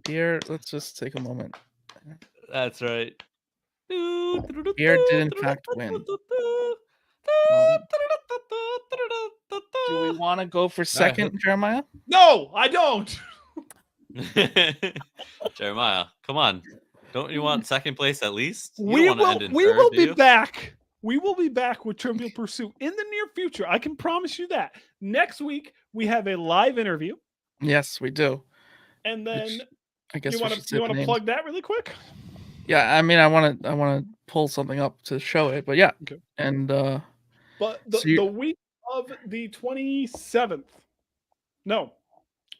Speaker 3: Pierre, let's just take a moment.
Speaker 1: That's right.
Speaker 3: Pierre did in fact win. Do we want to go for second, Jeremiah?
Speaker 2: No, I don't.
Speaker 1: Jeremiah, come on. Don't you want second place at least?
Speaker 2: We will be back. We will be back with Trivial Pursuit in the near future. I can promise you that. Next week we have a live interview.
Speaker 3: Yes, we do.
Speaker 2: And then
Speaker 3: I guess
Speaker 2: you want to plug that really quick?
Speaker 3: Yeah, I mean, I want to pull something up to show it, but yeah.
Speaker 2: Okay.
Speaker 3: And
Speaker 2: but the week of the 27th. No.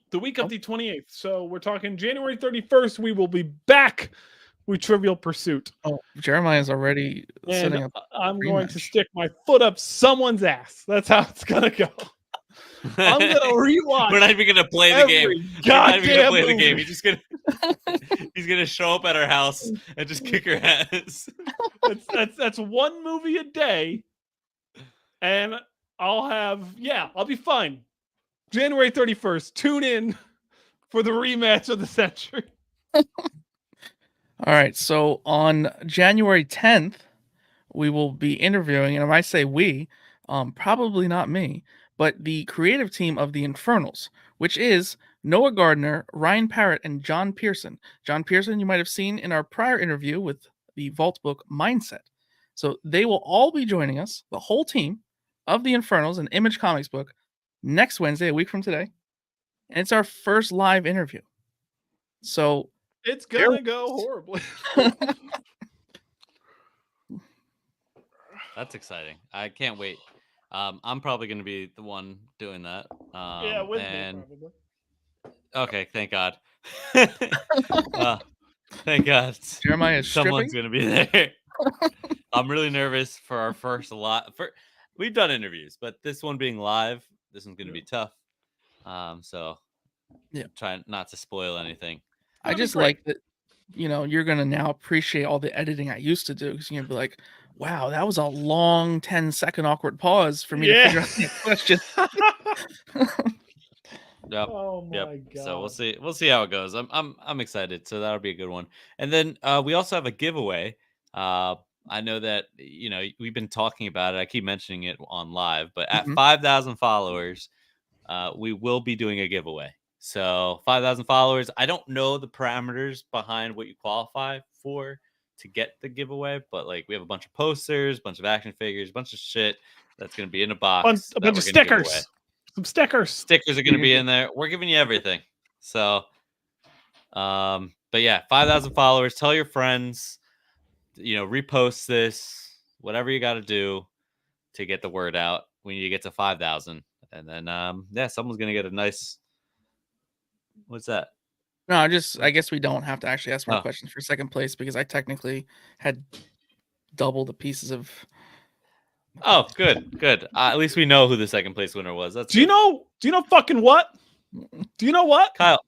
Speaker 2: The week of the 28th. So we're talking January 31st. We will be back with Trivial Pursuit.
Speaker 3: Oh, Jeremiah's already setting up.
Speaker 2: I'm going to stick my foot up soman's ass. That's how it's gonna go. I'm gonna rewatch.
Speaker 1: We're not even gonna play the game. We're not even gonna play the game. He's gonna show up at our house and just kick her ass.
Speaker 2: That's one movie a day, and I'll be fine. January 31st. Tune in for the rematch of the century.
Speaker 3: All right. So on January 10th, we will be interviewing, and when I say we, probably not me, but the creative team of the Infernals, which is Noah Gardner, Ryan Parrott, and John Pearson. John Pearson, you might have seen in our prior interview with the Vault book Mindset. So they will all be joining us, the whole team of the Infernals, an Image Comics book, next Wednesday, a week from today. And it's our first live interview. So
Speaker 2: it's gonna go horribly.
Speaker 1: That's exciting. I can't wait. I'm probably going to be the one doing that.
Speaker 2: Yeah, with me probably.
Speaker 1: Okay, thank God. Thank God.
Speaker 3: Jeremiah is
Speaker 1: someone's going to be there. I'm really nervous for our first we've done interviews, but this one being live, this one's going to be tough. So
Speaker 3: yeah,
Speaker 1: try not to spoil anything.
Speaker 3: I just like that, you're going to now appreciate all the editing I used to do, because you're going to be like, wow, that was a long 10-second awkward pause for me to figure out the question.
Speaker 1: Yep.
Speaker 2: Oh my God.
Speaker 1: So we'll see how it goes. I'm excited. So that'll be a good one. And then we also have a giveaway. I know that we've been talking about it. I keep mentioning it on live, but at 5,000 followers, we will be doing a giveaway. So 5,000 followers. I don't know the parameters behind what you qualify for to get the giveaway, but we have a bunch of posters, a bunch of action figures, a bunch of shit that's going to be in a box.
Speaker 2: A bunch of stickers. Some stickers.
Speaker 1: Stickers are going to be in there. We're giving you everything. So, but yeah, 5,000 followers. Tell your friends, repost this, whatever you got to do to get the word out. We need to get to 5,000. And then, someone's going to get a nice, what's that?
Speaker 3: No, I guess we don't have to actually ask more questions for second place, because I technically had double the pieces of.
Speaker 1: Oh, good. At least we know who the second place winner was.
Speaker 2: Do you know fucking what? Do you know what?
Speaker 1: Kyle,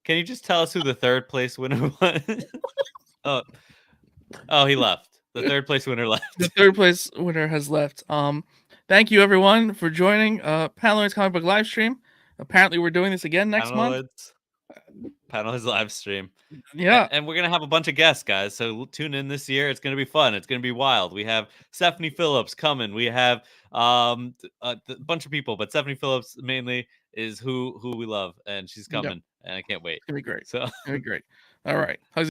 Speaker 1: can you just tell us who the third place winner was? Oh, he left. The third place winner left.
Speaker 3: The third place winner has left. Thank you everyone for joining Panelheads Comic Book live stream. Apparently we're doing this again next month.
Speaker 1: Panelheads live stream.
Speaker 3: Yeah.
Speaker 1: And we're going to have a bunch of guests, guys. So tune in this year. It's going to be fun. It's going to be wild. We have Stephanie Phillips coming. We have a bunch of people, but Stephanie Phillips mainly is who we love, and she's coming, and I can't wait.
Speaker 3: It's going to be great.
Speaker 1: So
Speaker 3: it's going to be great. All right. How's